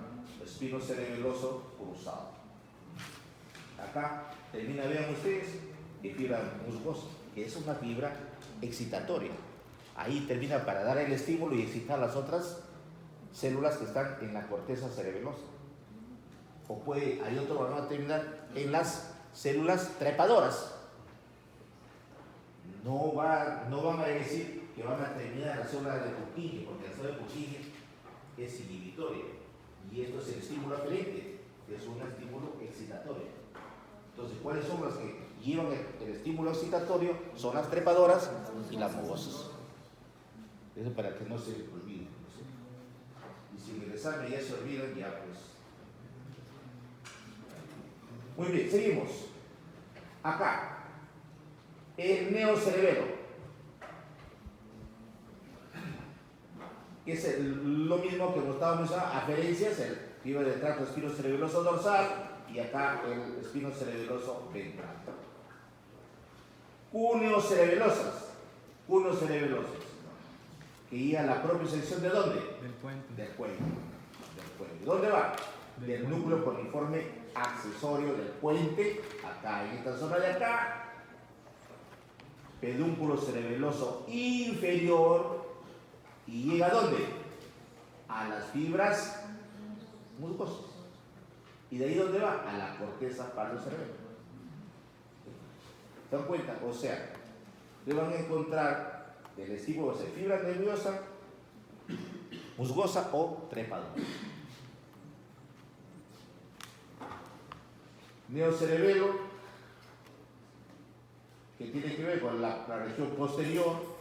espinocerebeloso cruzado. Acá termina, vean ustedes, de fibra musgosa, que es una fibra excitatoria. Ahí termina para dar el estímulo y excitar las otras células que están en la corteza cerebelosa. O puede, hay otro, van a terminar en las células trepadoras. No van a decir que van a terminar en la célula de Purkinje, porque la célula de Purkinje es inhibitoria. Y esto es el estímulo aferente, que es un estímulo excitatorio. Entonces, ¿cuáles son las que llevan el estímulo excitatorio? Son las trepadoras y las mugosas. Eso para que no se olviden. Y si en el examen ya se olvidan, ya pues. Muy bien, seguimos. Acá, el neocerebelo, que es lo mismo que nos estábamos mencionando, aferencias, el fibra del tracto espinocerebeloso dorsal, y acá el espinocerebeloso ventral. Cuneocerebelosas, que guía la propia sección ¿de dónde? Del puente. Del puente. ¿Dónde va? Del núcleo coliforme accesorio del puente, acá, en esta zona de acá. Pedúnculo cerebeloso inferior, y llega ¿a dónde? A las fibras musgosas. ¿Y de ahí dónde va? A la corteza palio-cerebelo. ¿Se dan cuenta? O sea, le van a encontrar el estímulo de fibra nerviosa, musgosa o trepadora. Neocerebelo que tiene que ver con la región posterior,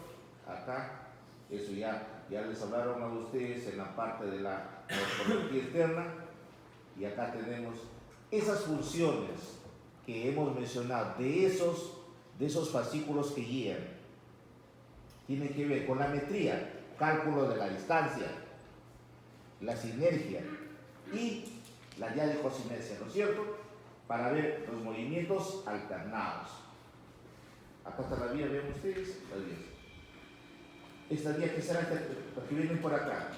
acá, eso ya les hablaron a ustedes en la parte de la morfología externa, y acá tenemos esas funciones que hemos mencionado, de esos fascículos que guían, tienen que ver con la metría, cálculo de la distancia, la sinergia y la diadicosinergia, ¿no es cierto? Para ver los movimientos alternados. Acá está la vía, vean ustedes, la vía. Esta vía, ¿qué será? La que viene por acá.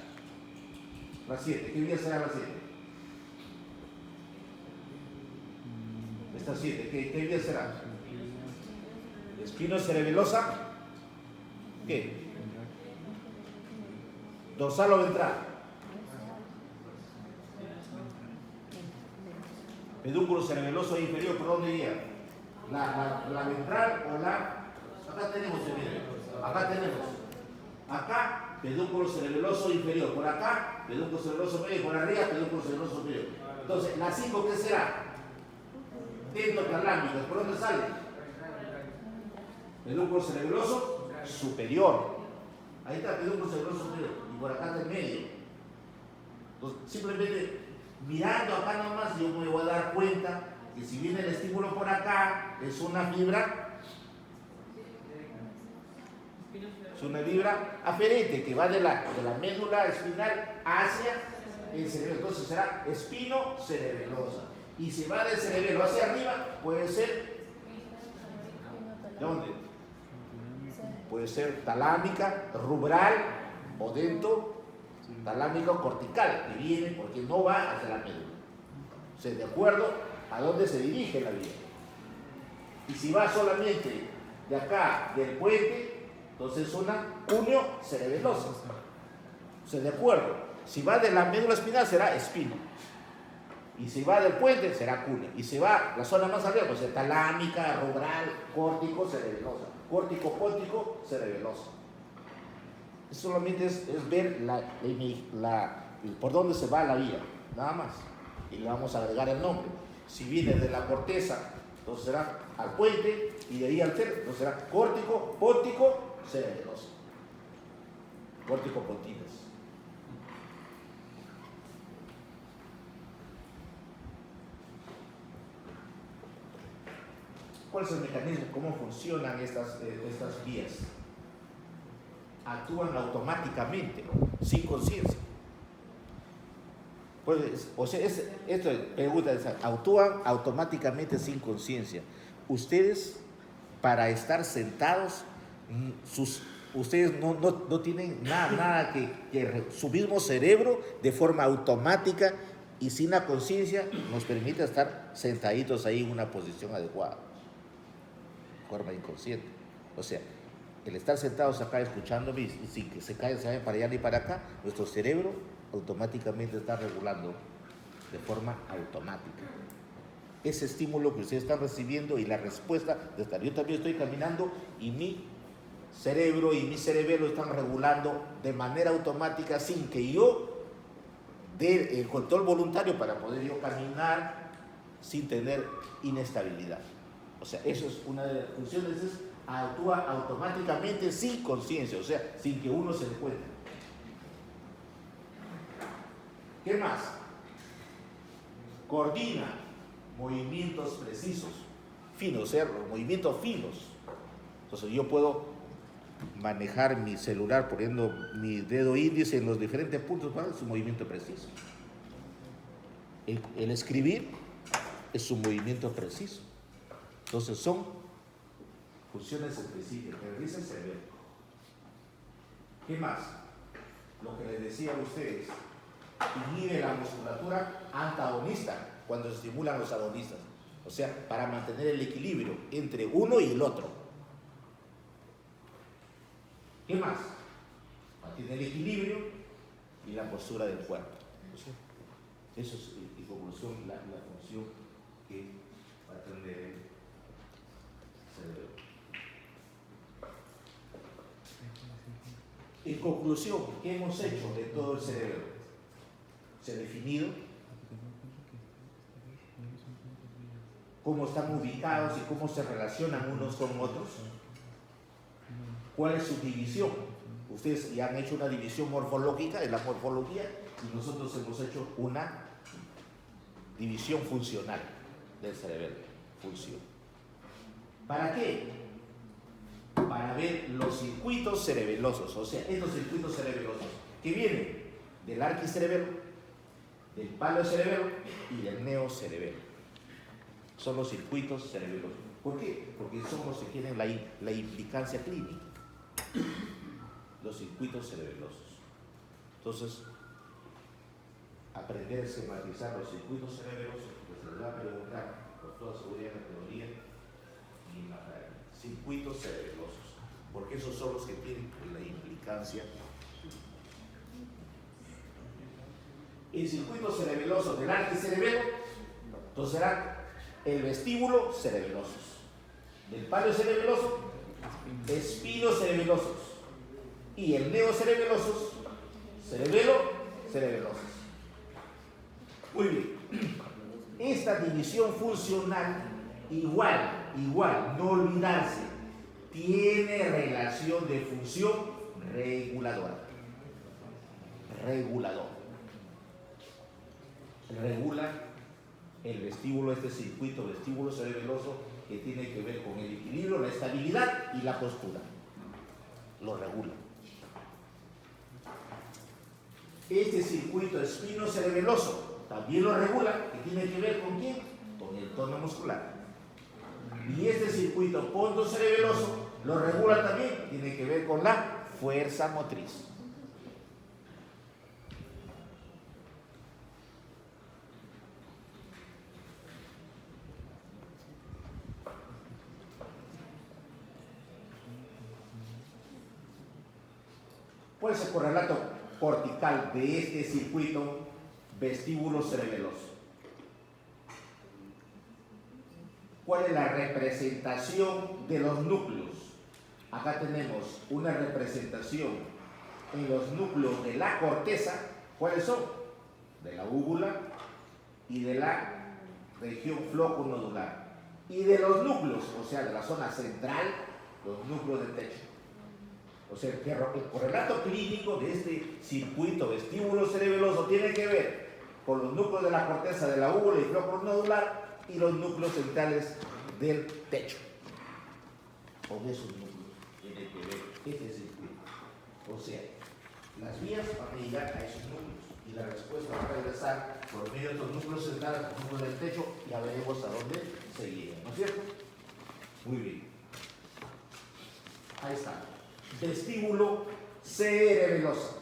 La 7, ¿qué vía será la 7? Esta 7, ¿qué vía será? Espinocerebelosa. ¿Qué? Dorsal o ventral. Pedúnculo cerebeloso inferior, ¿por dónde iría? La ventral o la... Acá tenemos, acá tenemos. Acá, pedúnculo cerebeloso inferior. Por acá, pedúnculo cerebeloso medio. Por arriba, pedúnculo cerebeloso superior. Entonces, la 5, ¿qué será? Dentotalámicas. ¿Por dónde sale? Pedúnculo cerebeloso superior. Ahí está, pedúnculo cerebeloso superior. Y por acá está el medio. Entonces, simplemente mirando acá nomás, yo me voy a dar cuenta que si viene el estímulo por acá, es una fibra aferente que va de la médula espinal hacia el cerebelo. Entonces será espinocerebelosa. Y si va del cerebelo hacia arriba, puede ser... ¿De dónde? Puede ser talámica, rubral o talámica o cortical, que viene porque no va hacia la médula. O sea, de acuerdo a dónde se dirige la vía. Y si va solamente de acá, del puente, entonces es una cuneo-cerebelosa. O sea, de acuerdo. Si va de la médula espinal será espino. Y si va del puente será cuneo. Y si va la zona más arriba, pues es talámica, rubral, córtico, cerebelosa. Córtico, póntico, cerebelosa. Solamente es ver por dónde se va la vía, nada más. Y le vamos a agregar el nombre. Si viene de la corteza, entonces será al puente, y de ahí al cerebro, entonces será córtico, póntico, cerebelosa. Córtico, pónticas. ¿Cuál es el mecanismo? ¿Cómo funcionan estas vías? Actúan automáticamente, sin conciencia. Pues, o sea, esto pregunta, actúan automáticamente sin conciencia. Ustedes, para estar sentados, ustedes no tienen nada que su mismo cerebro, de forma automática y sin la conciencia, nos permite estar sentaditos ahí en una posición adecuada, de forma inconsciente. O sea, el estar sentados acá escuchándome y sin que se vayan para allá ni para acá, nuestro cerebro automáticamente está regulando de forma automática ese estímulo que ustedes están recibiendo y la respuesta de estar. Yo también estoy caminando y mi cerebro y mi cerebelo están regulando de manera automática sin que yo dé el control voluntario para poder yo caminar sin tener inestabilidad. O sea, eso es una de las funciones, actúa automáticamente sin conciencia, o sea, sin que uno se dé cuenta. ¿Qué más? Coordina movimientos precisos, finos, o sea, los movimientos finos. Entonces yo puedo manejar mi celular poniendo mi dedo índice en los diferentes puntos para su movimiento preciso. El escribir es un movimiento preciso. Entonces son funciones específicas que realiza el cerebro. ¿Qué más? Lo que les decía a ustedes, inhibe la musculatura antagonista cuando se estimulan los agonistas. O sea, para mantener el equilibrio entre uno y el otro. ¿Qué más? Mantiene el equilibrio y la postura del cuerpo. O sea, eso es, en conclusión, la función que va a tener el cerebro. En conclusión, ¿qué hemos hecho de todo el cerebro? Se ha definido cómo están ubicados y cómo se relacionan unos con otros. ¿Cuál es su división? Ustedes ya han hecho una división morfológica en la morfología y nosotros hemos hecho una división funcional del cerebelo. Función. ¿Para qué? Para ver los circuitos cerebelosos, o sea, estos circuitos cerebelosos que vienen del arquicerebelo, del paleocerebelo y del neocerebelo. Son los circuitos cerebelosos. ¿Por qué? Porque son los que tienen la implicancia clínica. Los circuitos cerebelosos. Entonces, aprender a esquematizar los circuitos cerebelosos, pues se les va a preguntar con toda seguridad en la teoría y en la práctica. Circuitos cerebelosos, porque esos son los que tienen la implicancia. El circuito cerebeloso del arquicerebelo, entonces será el vestíbulo cerebelosos. Del paleocerebeloso, espinocerebelosos. Y el neocerebelosos, cerebelosos. Muy bien. Esta división funcional, igual, no olvidarse, tiene relación de función reguladora. Regula el vestíbulo, este circuito vestíbulo cerebeloso que tiene que ver con el equilibrio, la estabilidad y la postura. Lo regula. Este circuito espinocerebeloso también lo regula, que tiene que ver con ¿quién? Con el tono muscular. Y este circuito pontocerebeloso lo regula también, tiene que ver con la fuerza motriz. ¿Cuál es el correlato cortical de este circuito vestíbulo cerebeloso? ¿Cuál es la representación de los núcleos? Acá tenemos una representación en los núcleos de la corteza. ¿Cuáles son? De la úvula y de la región floconodular. Y de los núcleos, o sea, de la zona central, los núcleos del techo. O sea, el correlato clínico de este circuito vestíbulo cerebeloso tiene que ver con los núcleos de la corteza de la úvula y floconodular y los núcleos centrales del techo. Con esos núcleos tiene que ver este circuito. O sea, las vías van a llegar a esos núcleos y la respuesta va a regresar por medio de estos núcleos centrales, los núcleos del techo, y ya veremos a dónde se llega, ¿no es cierto? Muy bien. Ahí está. Vestíbulo cerebeloso.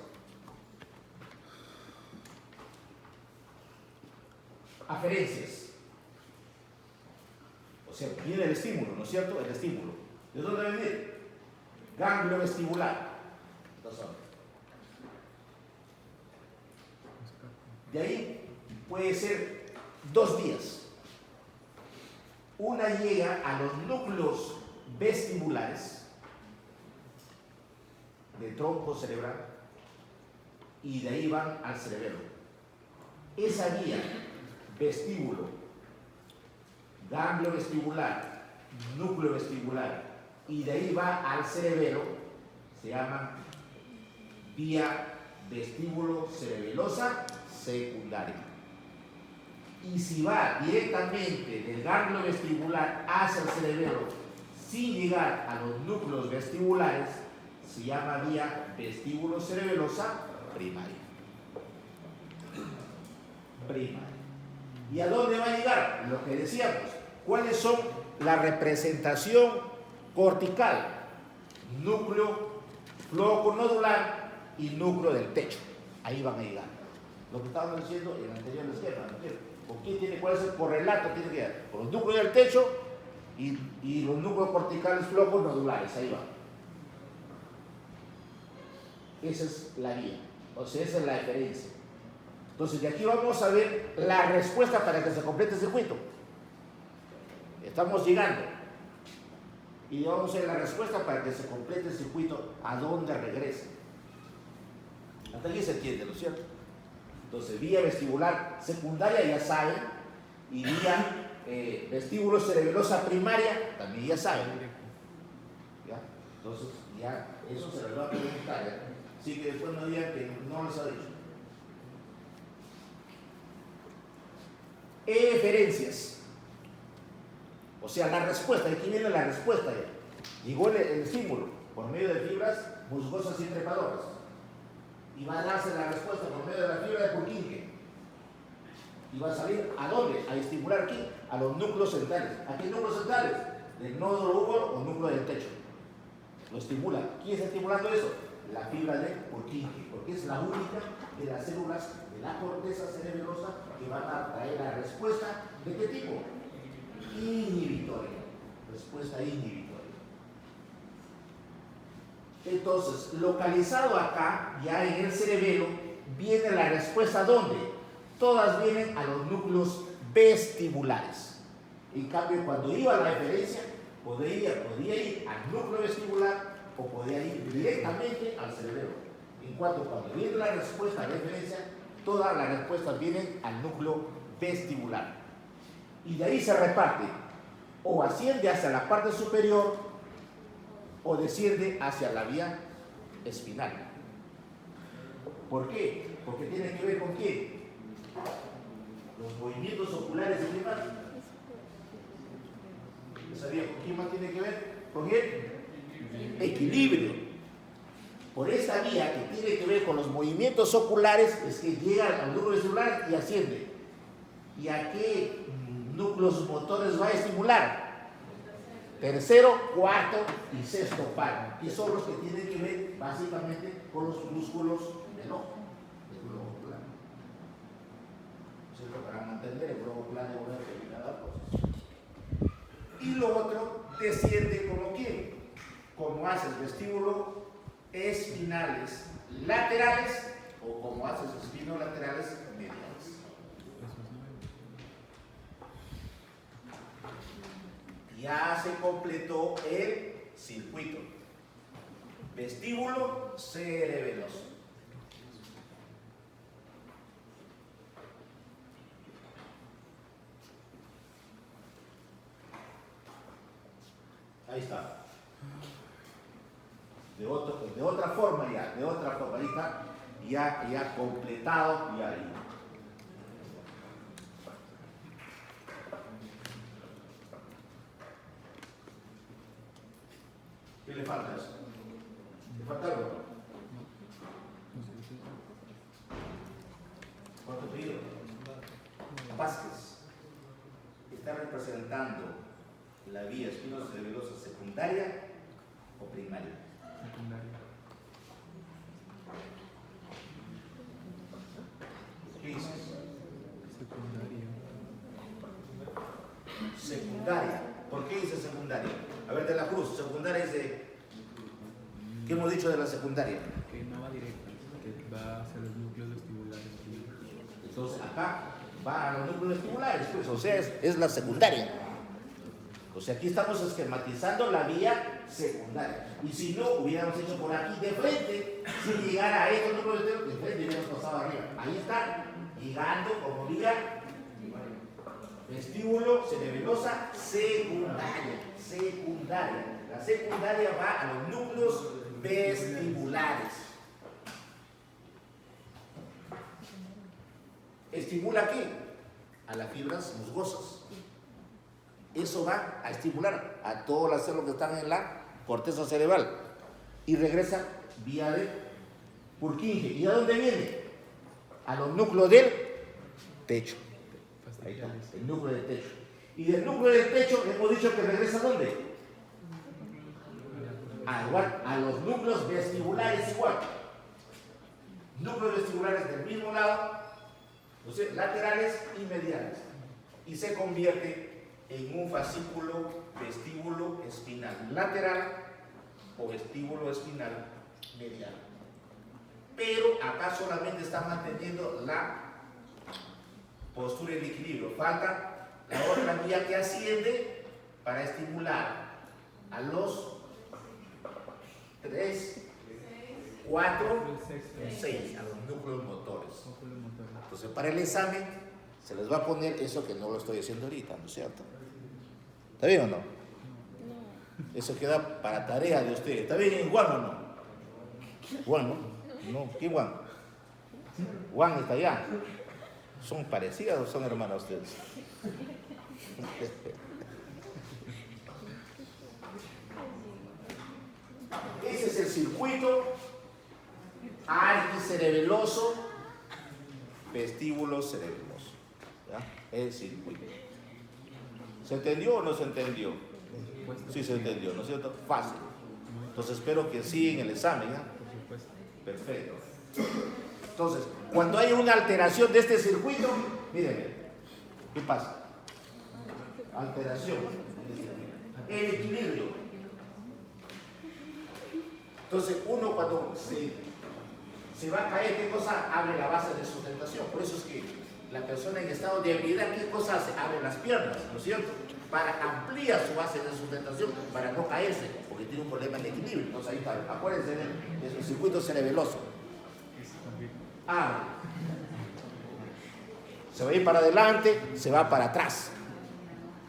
Aferencias. O sea, viene el estímulo, ¿no es cierto? El estímulo. ¿De dónde va a venir? Ganglio vestibular. De ahí puede ser dos vías. Una llega a los núcleos vestibulares del tronco cerebral y de ahí van al cerebelo. Esa vía, vestíbulo, ganglio vestibular, núcleo vestibular y de ahí va al cerebelo, se llama vía vestíbulo cerebelosa secundaria. Y si va directamente del ganglio vestibular hacia el cerebelo sin llegar a los núcleos vestibulares, se llama vía vestíbulo cerebelosa primaria. ¿Y a dónde va a llegar? Lo que decíamos, ¿cuáles son la representación cortical? Núcleo floconodular y núcleo del techo. Ahí van a llegar. Lo que estábamos diciendo en el anterior esquema, ¿no? ¿Con quién tiene, cuál es el correlato? Tiene que ver con los núcleos del techo y los núcleos corticales floconodulares. Ahí va. Esa es la vía, o sea, esa es la diferencia. Entonces, de aquí vamos a ver la respuesta para que se complete el circuito. Estamos llegando. Y vamos a ver la respuesta para que se complete el circuito, a dónde regrese. Hasta aquí se entiende, ¿no es cierto? Entonces, vía vestibular secundaria, ya saben, y vía vestíbulo cerebelosa primaria, también ya saben. ¿Ya? Entonces, ya eso se les va a preguntar. ¿Ya? Así que después no digan que no les ha dicho. Eferencias. O sea, la respuesta, aquí viene la respuesta ya. Llegó el estímulo por medio de fibras musgosas y trepadoras. Y va a darse la respuesta por medio de la fibra de Purkinje. Y va a salir ¿a dónde? A estimular aquí, a los núcleos centrales. ¿A qué núcleos centrales? Del nódulo Hoover o núcleo del techo. Lo estimula. ¿Quién está estimulando eso? La fibra de Purkinje, porque es la única de las células de la corteza cerebelosa que van a traer la respuesta. ¿De qué tipo? Inhibitoria. Respuesta inhibitoria. Entonces, localizado acá, ya en el cerebelo, viene la respuesta ¿dónde? Todas vienen a los núcleos vestibulares. En cambio, cuando iba a la eferencia, podía ir al núcleo vestibular o podía ir directamente al cerebelo. En cuanto cuando viene la respuesta a la eferencia, todas las respuestas vienen al núcleo vestibular. Y de ahí se reparte, o asciende hacia la parte superior, o desciende hacia la vía espinal. ¿Por qué? Porque tiene que ver con quién. Los movimientos oculares de quién más. ¿Sabía con quién más tiene que ver? Con el equilibrio. Por esta vía que tiene que ver con los movimientos oculares es que llega al núcleo vestibular y asciende. ¿Y a qué núcleos motores va a estimular? Tercero, cuarto y sexto par, que son los que tienen que ver básicamente con los músculos del ojo, del globo ocular. ¿Cierto? Para mantener el globo ocular de una determinada cosa. Y lo otro desciende como quién, como hace el vestíbulo espinales laterales o como hace los espinolaterales mediales. Ya se completó el circuito. Vestíbulo cerebeloso. Ahí está. De otra forma ya, ahí está, ya completado, ya ahí. ¿Qué le falta a eso? ¿Le falta algo? ¿Cuánto pido? Vázquez está representando la vía espinocerebelosa secundaria o primaria. Secundaria. ¿Qué dices? Secundaria. Secundaria. ¿Por qué dice secundaria? A ver, de la Cruz, secundaria es de... ¿Qué hemos dicho de la secundaria? Que no va directa, que va hacia los núcleos vestibulares. Entonces acá va a los núcleos vestibulares, pues, o sea, es la secundaria. O sea, aquí estamos esquematizando la vía secundaria. Y si no, hubiéramos hecho por aquí de frente, si llegara a estos núcleos vestibulares, de frente hubiéramos pasado arriba. Ahí está, llegando como vía vestíbulo cerebelosa secundaria. La secundaria va a los núcleos vestibulares. ¿Estimula qué? A las fibras musgosas. Eso va a estimular a todas las células que están en la corteza cerebral. Y regresa vía de Purkinje. ¿Y a dónde viene? A los núcleos del techo. Ahí está, el núcleo del techo. Y del núcleo del techo hemos dicho que regresa ¿a dónde? A los núcleos vestibulares igual. Núcleos vestibulares del mismo lado, entonces laterales y mediales. Y se convierte en un fascículo vestíbulo espinal lateral o vestíbulo espinal medial. Pero acá solamente está manteniendo la postura y el equilibrio. Falta la otra vía que asciende para estimular a los 3, 4, 6, a los núcleos motores. Entonces, para el examen Se les va a poner eso que no lo estoy haciendo ahorita, ¿no es cierto? ¿Está bien o no? Eso queda para tarea de ustedes. ¿Está bien Juan o no? Juan, ¿no? No, ¿quién Juan? Juan está allá. ¿Son parecidas o son hermanas ustedes? Ese es el circuito anticerebeloso, vestíbulo cerebeloso. ¿Ya? El circuito. ¿Se entendió o no se entendió? Sí se entendió, ¿no es cierto? Fácil. Entonces espero que sí en el examen. ¿Ya? Perfecto. Entonces, cuando hay una alteración de este circuito, mírenme, ¿qué pasa? Alteración. El equilibrio. Entonces, uno cuando se va a caer, ¿qué cosa? Abre la base de sustentación. Por eso es que la persona en estado de ebriedad, ¿qué cosa hace? Abre las piernas, ¿no es cierto? Para ampliar su base de sustentación, para no caerse, porque tiene un problema de equilibrio. Entonces, ahí está. Acuérdense de su circuito cerebeloso. Se va a ir para adelante, se va para atrás.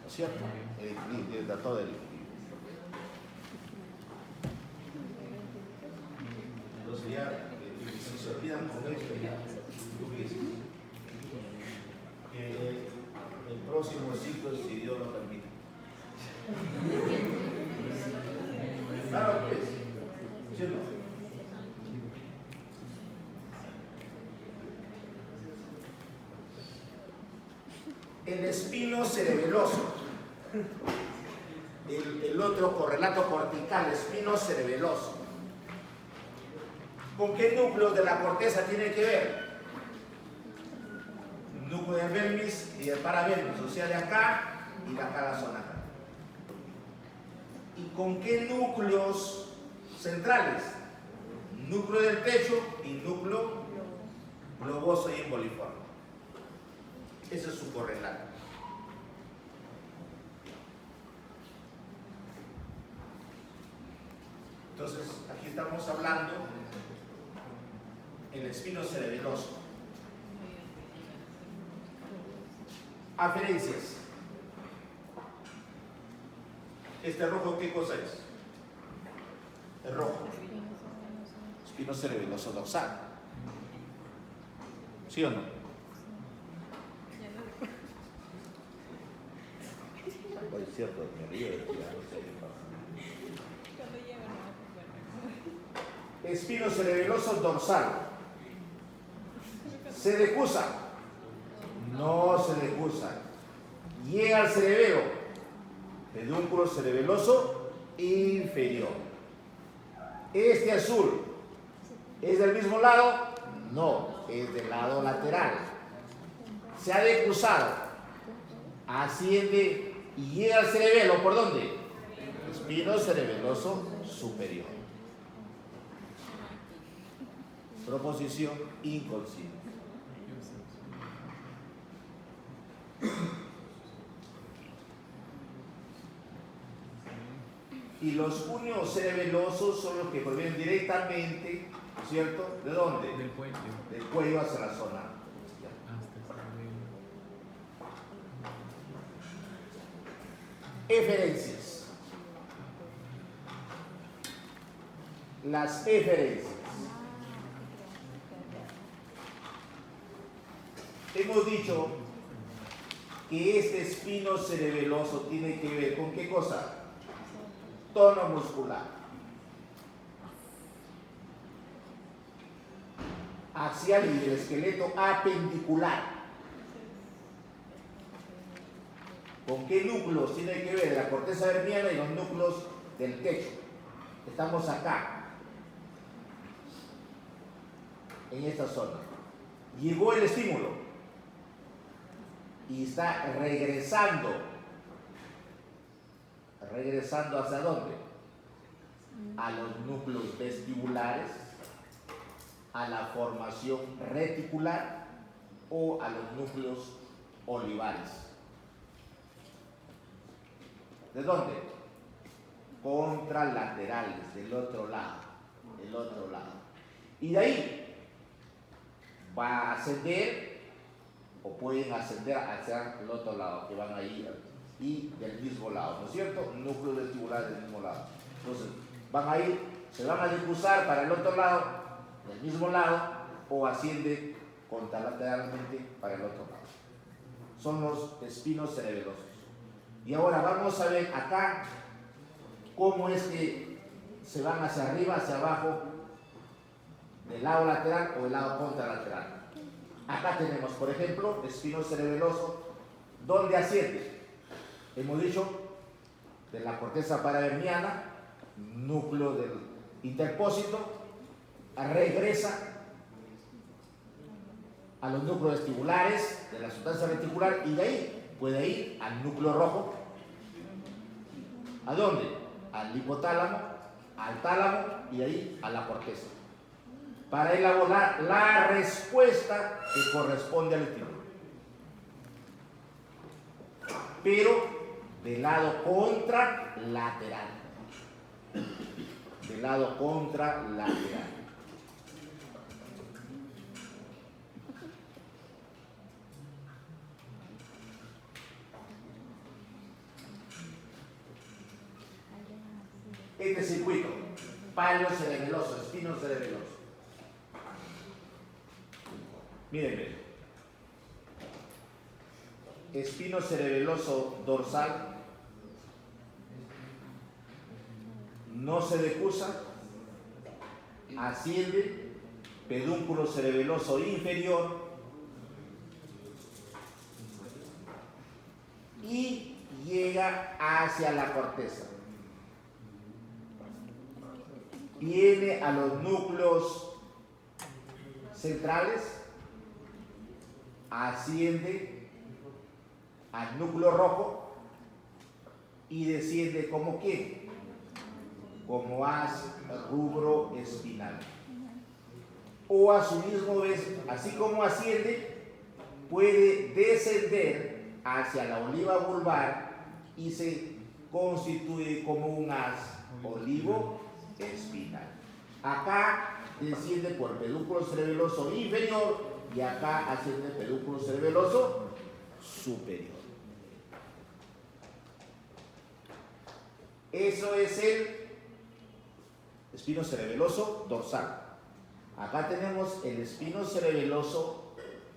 ¿No es cierto? El equilibrio, todo el equilibrio. Entonces ya, si se olvidan con esto, ya, el próximo ciclo, si Dios lo permite. Claro, pues, ¿sí o no? El espino cerebeloso, el otro correlato cortical, espino cerebeloso. ¿Con qué núcleos de la corteza tiene que ver? El núcleo del vermis y el paravermis, o sea, de acá y de acá la zona acá. ¿Y con qué núcleos centrales? Núcleo del pecho y núcleo globoso y emboliforme. Ese es su correlato. Entonces, aquí estamos hablando el espino cerebeloso. Aferencias. ¿Este rojo qué cosa es? El rojo. Espino cerebeloso dorsal. ¿Sí o no? Es cierto, me río de que ya no sé qué pasa. Espino cerebeloso dorsal. ¿Se decusa? No se decusa. Llega al cerebelo. Pedúnculo cerebeloso inferior. Este azul, ¿es del mismo lado? No, es del lado lateral. Se ha decusado. Asciende y llega al cerebelo, ¿por dónde? Espino cerebeloso superior. Proposición inconsciente. Y los cuneos cerebelosos son los que provienen directamente, ¿cierto? ¿De dónde? Del cuello. Del cuello hacia la zona. Eferencias. Las eferencias. Hemos dicho que este espino cerebeloso tiene que ver con qué cosa? Tono muscular. Axial y del esqueleto apendicular. ¿Con qué núcleos tiene que ver la corteza vermiana y los núcleos del techo? Estamos acá, en esta zona. Llegó el estímulo y está regresando. ¿Regresando hacia dónde? A los núcleos vestibulares, a la formación reticular o a los núcleos olivares. ¿De dónde? Contralaterales, del otro lado, del otro lado. Y de ahí va a ascender o pueden ascender hacia el otro lado, que van a ir y del mismo lado, ¿no es cierto? Núcleos vestibulares del mismo lado. Entonces, van a ir, se van a difusar para el otro lado, del mismo lado, o asciende contralateralmente para el otro lado. Son los espinos cerebelosos. Y ahora vamos a ver acá cómo es que se van hacia arriba, hacia abajo, del lado lateral o del lado contralateral. Acá tenemos, por ejemplo, espino cerebeloso, ¿dónde asciende? Hemos dicho, de la corteza paraverniana, núcleo del interpósito, regresa a los núcleos vestibulares de la sustancia reticular y de ahí puede ir al núcleo rojo. ¿A dónde? Al hipotálamo, al tálamo y de ahí a la corteza, para elaborar la respuesta que corresponde al estímulo. Pero del lado contralateral. Del lado contralateral. Este circuito, palio cerebeloso, espino cerebeloso. Mírenme, espino cerebeloso dorsal no se decusa, asciende, pedúnculo cerebeloso inferior y llega hacia la corteza. Viene a los núcleos centrales, asciende al núcleo rojo y desciende como ¿qué? Como haz rubro espinal. O a su mismo vez, así como asciende, puede descender hacia la oliva vulvar y se constituye como un haz olivo espinal. Acá desciende por pedúnculo cerebeloso inferior y acá asciende pedúnculo cerebeloso superior. Eso es el espino cerebeloso dorsal. Acá tenemos el espino cerebeloso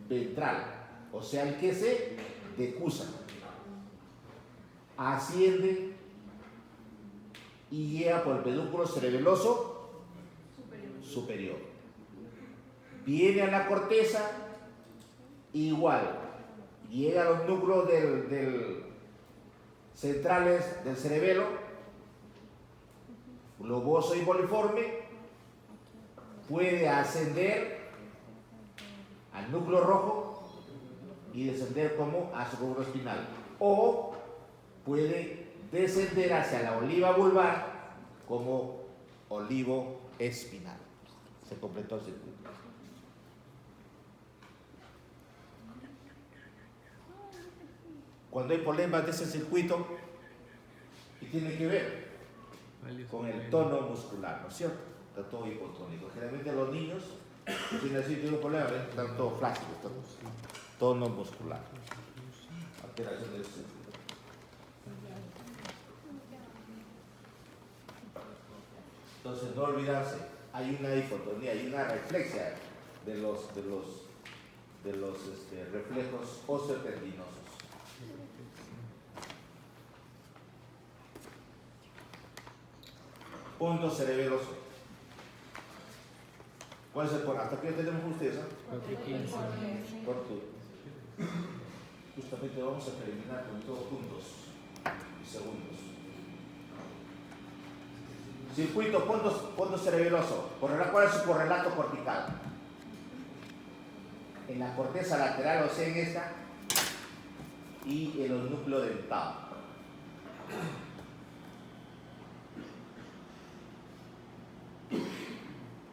ventral, o sea, el que se decusa, asciende y llega por el pedúnculo cerebeloso superior. Viene a la corteza, igual, llega a los núcleos centrales del cerebelo, globoso y poliforme, puede ascender al núcleo rojo y descender como a su rubro espinal, o puede descender hacia la oliva vulvar como olivo espinal. Se completó el circuito. Cuando hay problemas de ese circuito, ¿qué tiene que ver? Con el tono muscular, ¿no es cierto? Está todo hipotónico. Generalmente los niños que tienen así tienen un problema, están todos flácidos, tono muscular. Alteración del circuito. Entonces, no olvidarse, hay una hipotonía, hay una reflexia de los reflejos osteotendinosos. Punto cerebeloso. ¿Cuál es el por? ¿Hasta qué tenemos ustedes? 4:15. Corto. Justamente vamos a terminar con todos puntos y segundos. Circuito punto cerebeloso. ¿Cuál es su correlato cortical? En la corteza lateral, o sea, en esta, y en los núcleos dentados.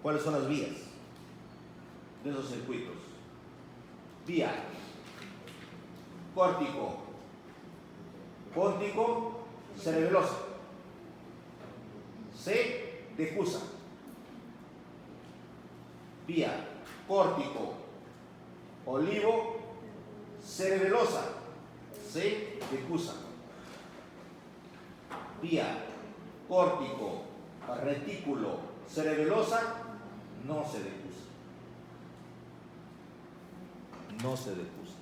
¿Cuáles son las vías de esos circuitos? Vía córtico, póntico, cerebelosa. Se decusa. Vía córtico, olivo, cerebelosa se decusa. Vía córtico, retículo, cerebelosa no se decusa. No se decusa.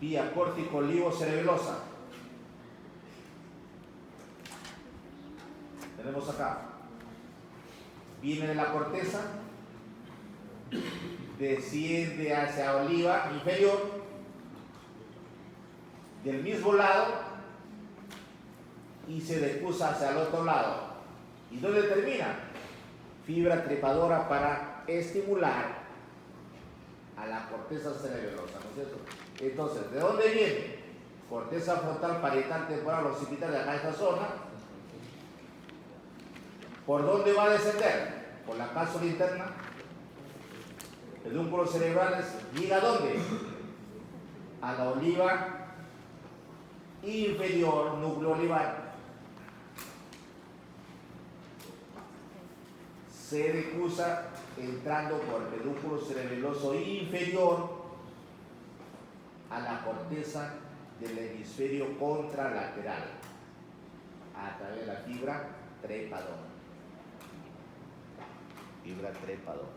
Vía córtico olivo cerebelosa. Tenemos acá. Viene de la corteza, desciende hacia oliva inferior, del mismo lado, y se decusa hacia el otro lado. ¿Y dónde termina? Fibra trepadora para estimular a la corteza cerebelosa, ¿no es cierto? Entonces, ¿de dónde viene? Corteza frontal, parietal, temporal, occipital, de acá esta zona. ¿Por dónde va a descender? Por la cápsula interna. Pedúnculos cerebrales. ¿Llega a dónde? A la oliva inferior, núcleo olivar. Se decusa entrando por el pedúnculo cerebeloso inferior a la corteza del hemisferio contralateral a través de la fibra trepadora. Fibra trepadora.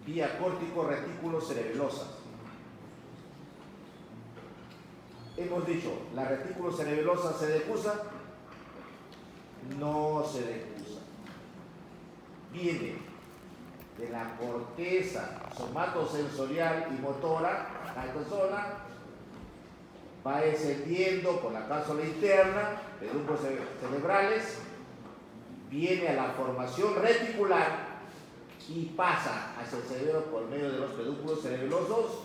Vía córtico retículo cerebelosa. Hemos dicho, la retículo cerebelosa se decusa, no se decusa. Viene de la corteza somatosensorial y motora, a esta zona, va descendiendo por la cápsula interna, pedúnculos cerebrales, viene a la formación reticular y pasa hacia el cerebro por medio de los pedúnculos cerebelosos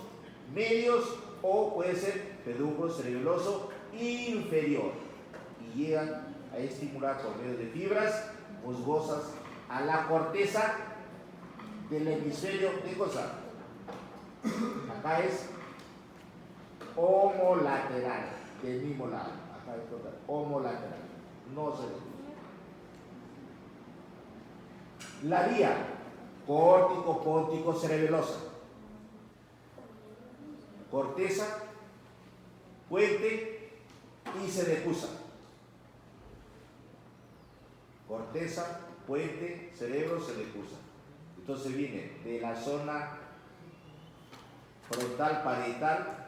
medios o puede ser pedúnculo cerebeloso inferior y llegan a estimular por medio de fibras musgosas a la corteza del hemisferio. ¿Qué cosa? Acá es homolateral, del mismo lado. Acá es homolateral. No se decusa. La vía córtico, póntico, cerebelosa. Corteza, puente y se decusa. Corteza, puente, cerebro, se decusa. Entonces viene de la zona frontal parietal,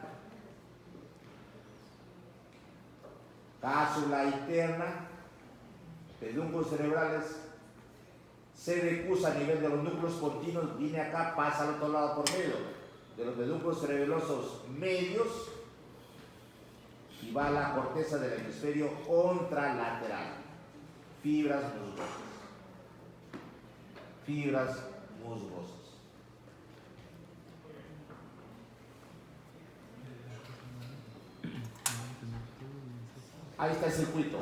cápsula interna, pedúnculos cerebrales, se decusa a nivel de los núcleos continuos, viene acá, pasa al otro lado por medio de los pedúnculos cerebelosos medios y va a la corteza del hemisferio contralateral. Fibras musgosas. Fibras musgosas. Ahí está el circuito.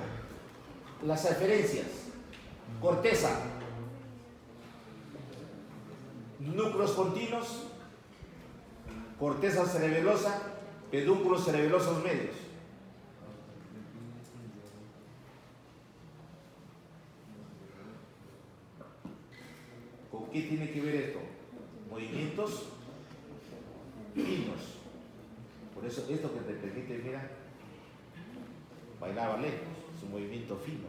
Las referencias. Corteza. Núcleos continuos. Corteza cerebelosa. Pedúnculos cerebelosos medios. ¿Con qué tiene que ver esto? Movimientos finos. Por eso esto que te permite, mira, bailar ballet, es un movimiento fino.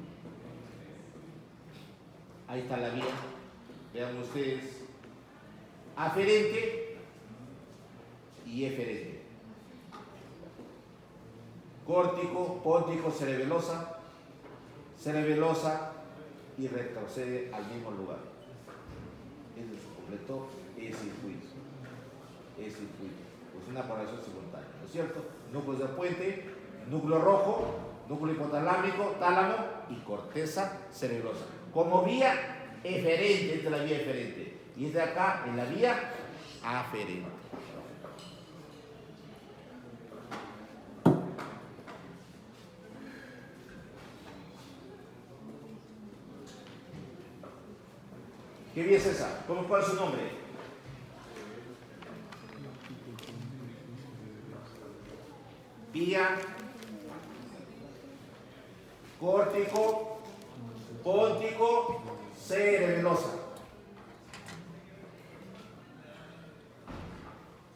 Ahí está la vía. Vean ustedes. Aferente y eferente. Córtico, póntico, cerebelosa, cerebelosa y retrocede al mismo lugar. Ese es su completo circuito. Es circuito. Pues una población simultánea, ¿no es cierto? Núcleos de puente, núcleo rojo, núcleo hipotalámico, tálamo y corteza cerebrosa. Como vía eferente, esta es la vía eferente. Y esta de acá en la vía aferente. ¿Qué vía es esa? ¿Cuál es su nombre? Vía córtico, póntico, cerebelosa.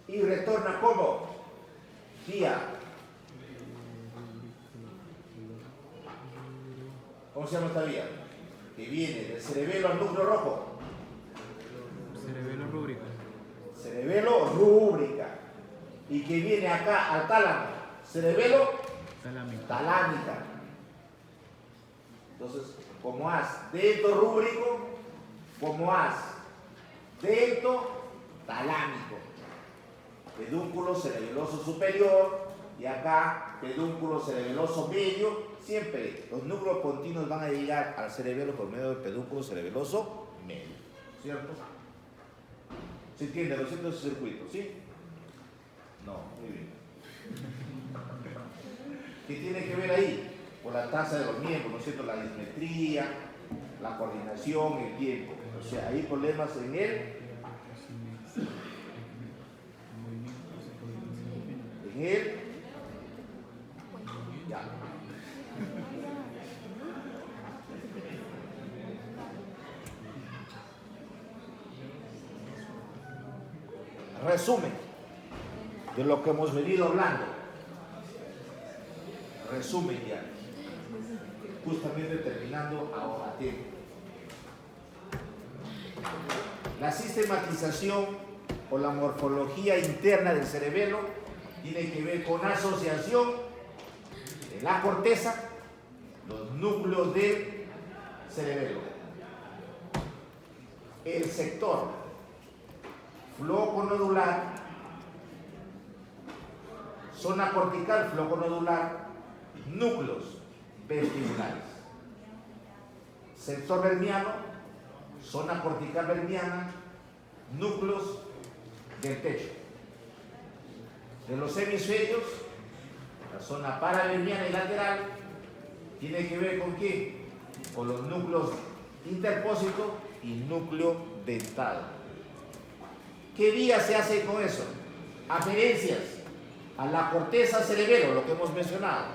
Y retorna como vía. ¿Cómo se llama esta vía? Que viene del cerebelo al núcleo rojo. Cerebelo rúbrica. Cerebelo rúbrica. Y que viene acá al tálamo. Cerebelo talámica. Entonces, como haz dento rúbrico, como haz dento talámico. Pedúnculo cerebeloso superior y acá pedúnculo cerebeloso medio. Siempre los núcleos pontinos van a llegar al cerebelo por medio del pedúnculo cerebeloso medio. ¿Cierto? ¿Se entiende? ¿No siento ese circuito? ¿Sí? No, muy bien. ¿Qué tiene que ver ahí? Con la tasa de los miembros, ¿no es cierto? La dismetría, la coordinación, el tiempo. O sea, hay problemas en él. En él. Ya. Resumen de lo que hemos venido hablando. Resumen ya. Justamente terminando ahora a tiempo. La sistematización o la morfología interna del cerebelo tiene que ver con asociación de la corteza, los núcleos del cerebelo. El sector floconodular, zona cortical floconodular, núcleos vestibulares. Sector verniano, zona cortical verniana, núcleos del techo. De los hemisferios, la zona paraverniana y lateral tiene que ver con qué? Con los núcleos interpósito y núcleo dentado. ¿Qué vía se hace con eso? Aferencias a la corteza cerebelo, lo que hemos mencionado.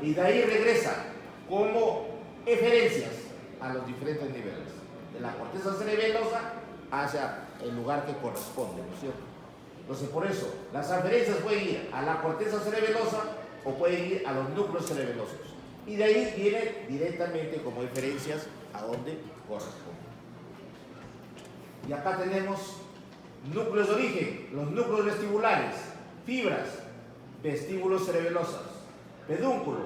Y de ahí regresa como eferencias a los diferentes niveles. De la corteza cerebelosa hacia el lugar que corresponde, ¿no es cierto? Entonces, por eso, las aferencias pueden ir a la corteza cerebelosa o pueden ir a los núcleos cerebelosos. Y de ahí viene directamente como eferencias a donde corresponde. Y acá tenemos núcleos de origen, los núcleos vestibulares, fibras, vestíbulos cerebelosas, pedúnculo,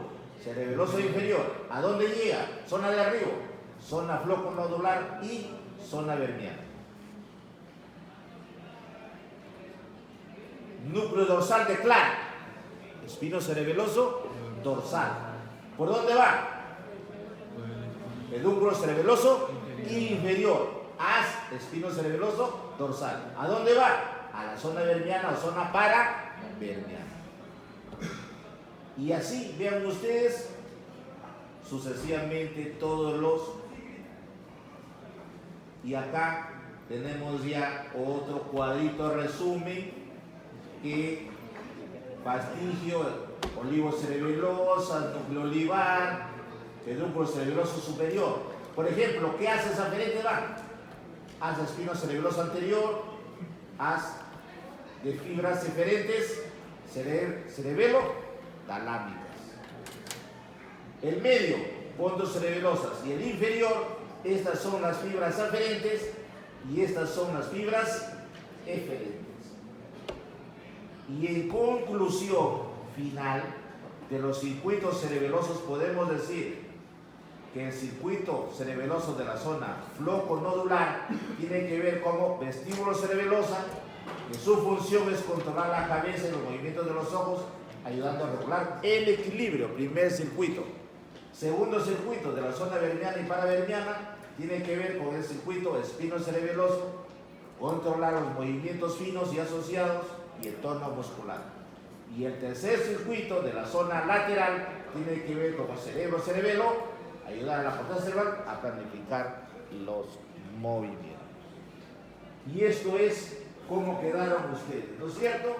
cerebeloso inferior. ¿A dónde llega? Zona de arriba, zona floconodular y zona verniana. Núcleo dorsal de Clark, espino cerebeloso dorsal. ¿Por dónde va? Pedúnculo cerebeloso inferior. Haz espino cerebeloso dorsal. ¿A dónde va? A la zona verniana o zona paraverniana. Y así, vean ustedes, sucesivamente todos los... Y acá tenemos ya otro cuadrito resumen que fastigio, olivos cerebelosas, núcleo olivar, pedúnculo cerebeloso superior. Por ejemplo, ¿qué hace esa aferente? Va. Haz espino cerebeloso anterior, haz de fibras eferentes, cerebelo, talámicas. El medio, pondos cerebelosas, y el inferior, estas son las fibras aferentes y estas son las fibras eferentes. Y en conclusión final de los circuitos cerebelosos podemos decir que el circuito cerebeloso de la zona floconodular tiene que ver como vestíbulo cerebelosa, que su función es controlar la cabeza y los movimientos de los ojos, ayudando a regular el equilibrio. Primer circuito. Segundo circuito de la zona verniana y paraverniana tiene que ver con el circuito espino cerebeloso, controlar los movimientos finos y asociados y el tono muscular. Y el tercer circuito de la zona lateral tiene que ver con el cerebro-cerebelo, ayudar a la corteza cerebral a planificar los movimientos. Y esto es cómo quedaron ustedes, ¿no es cierto?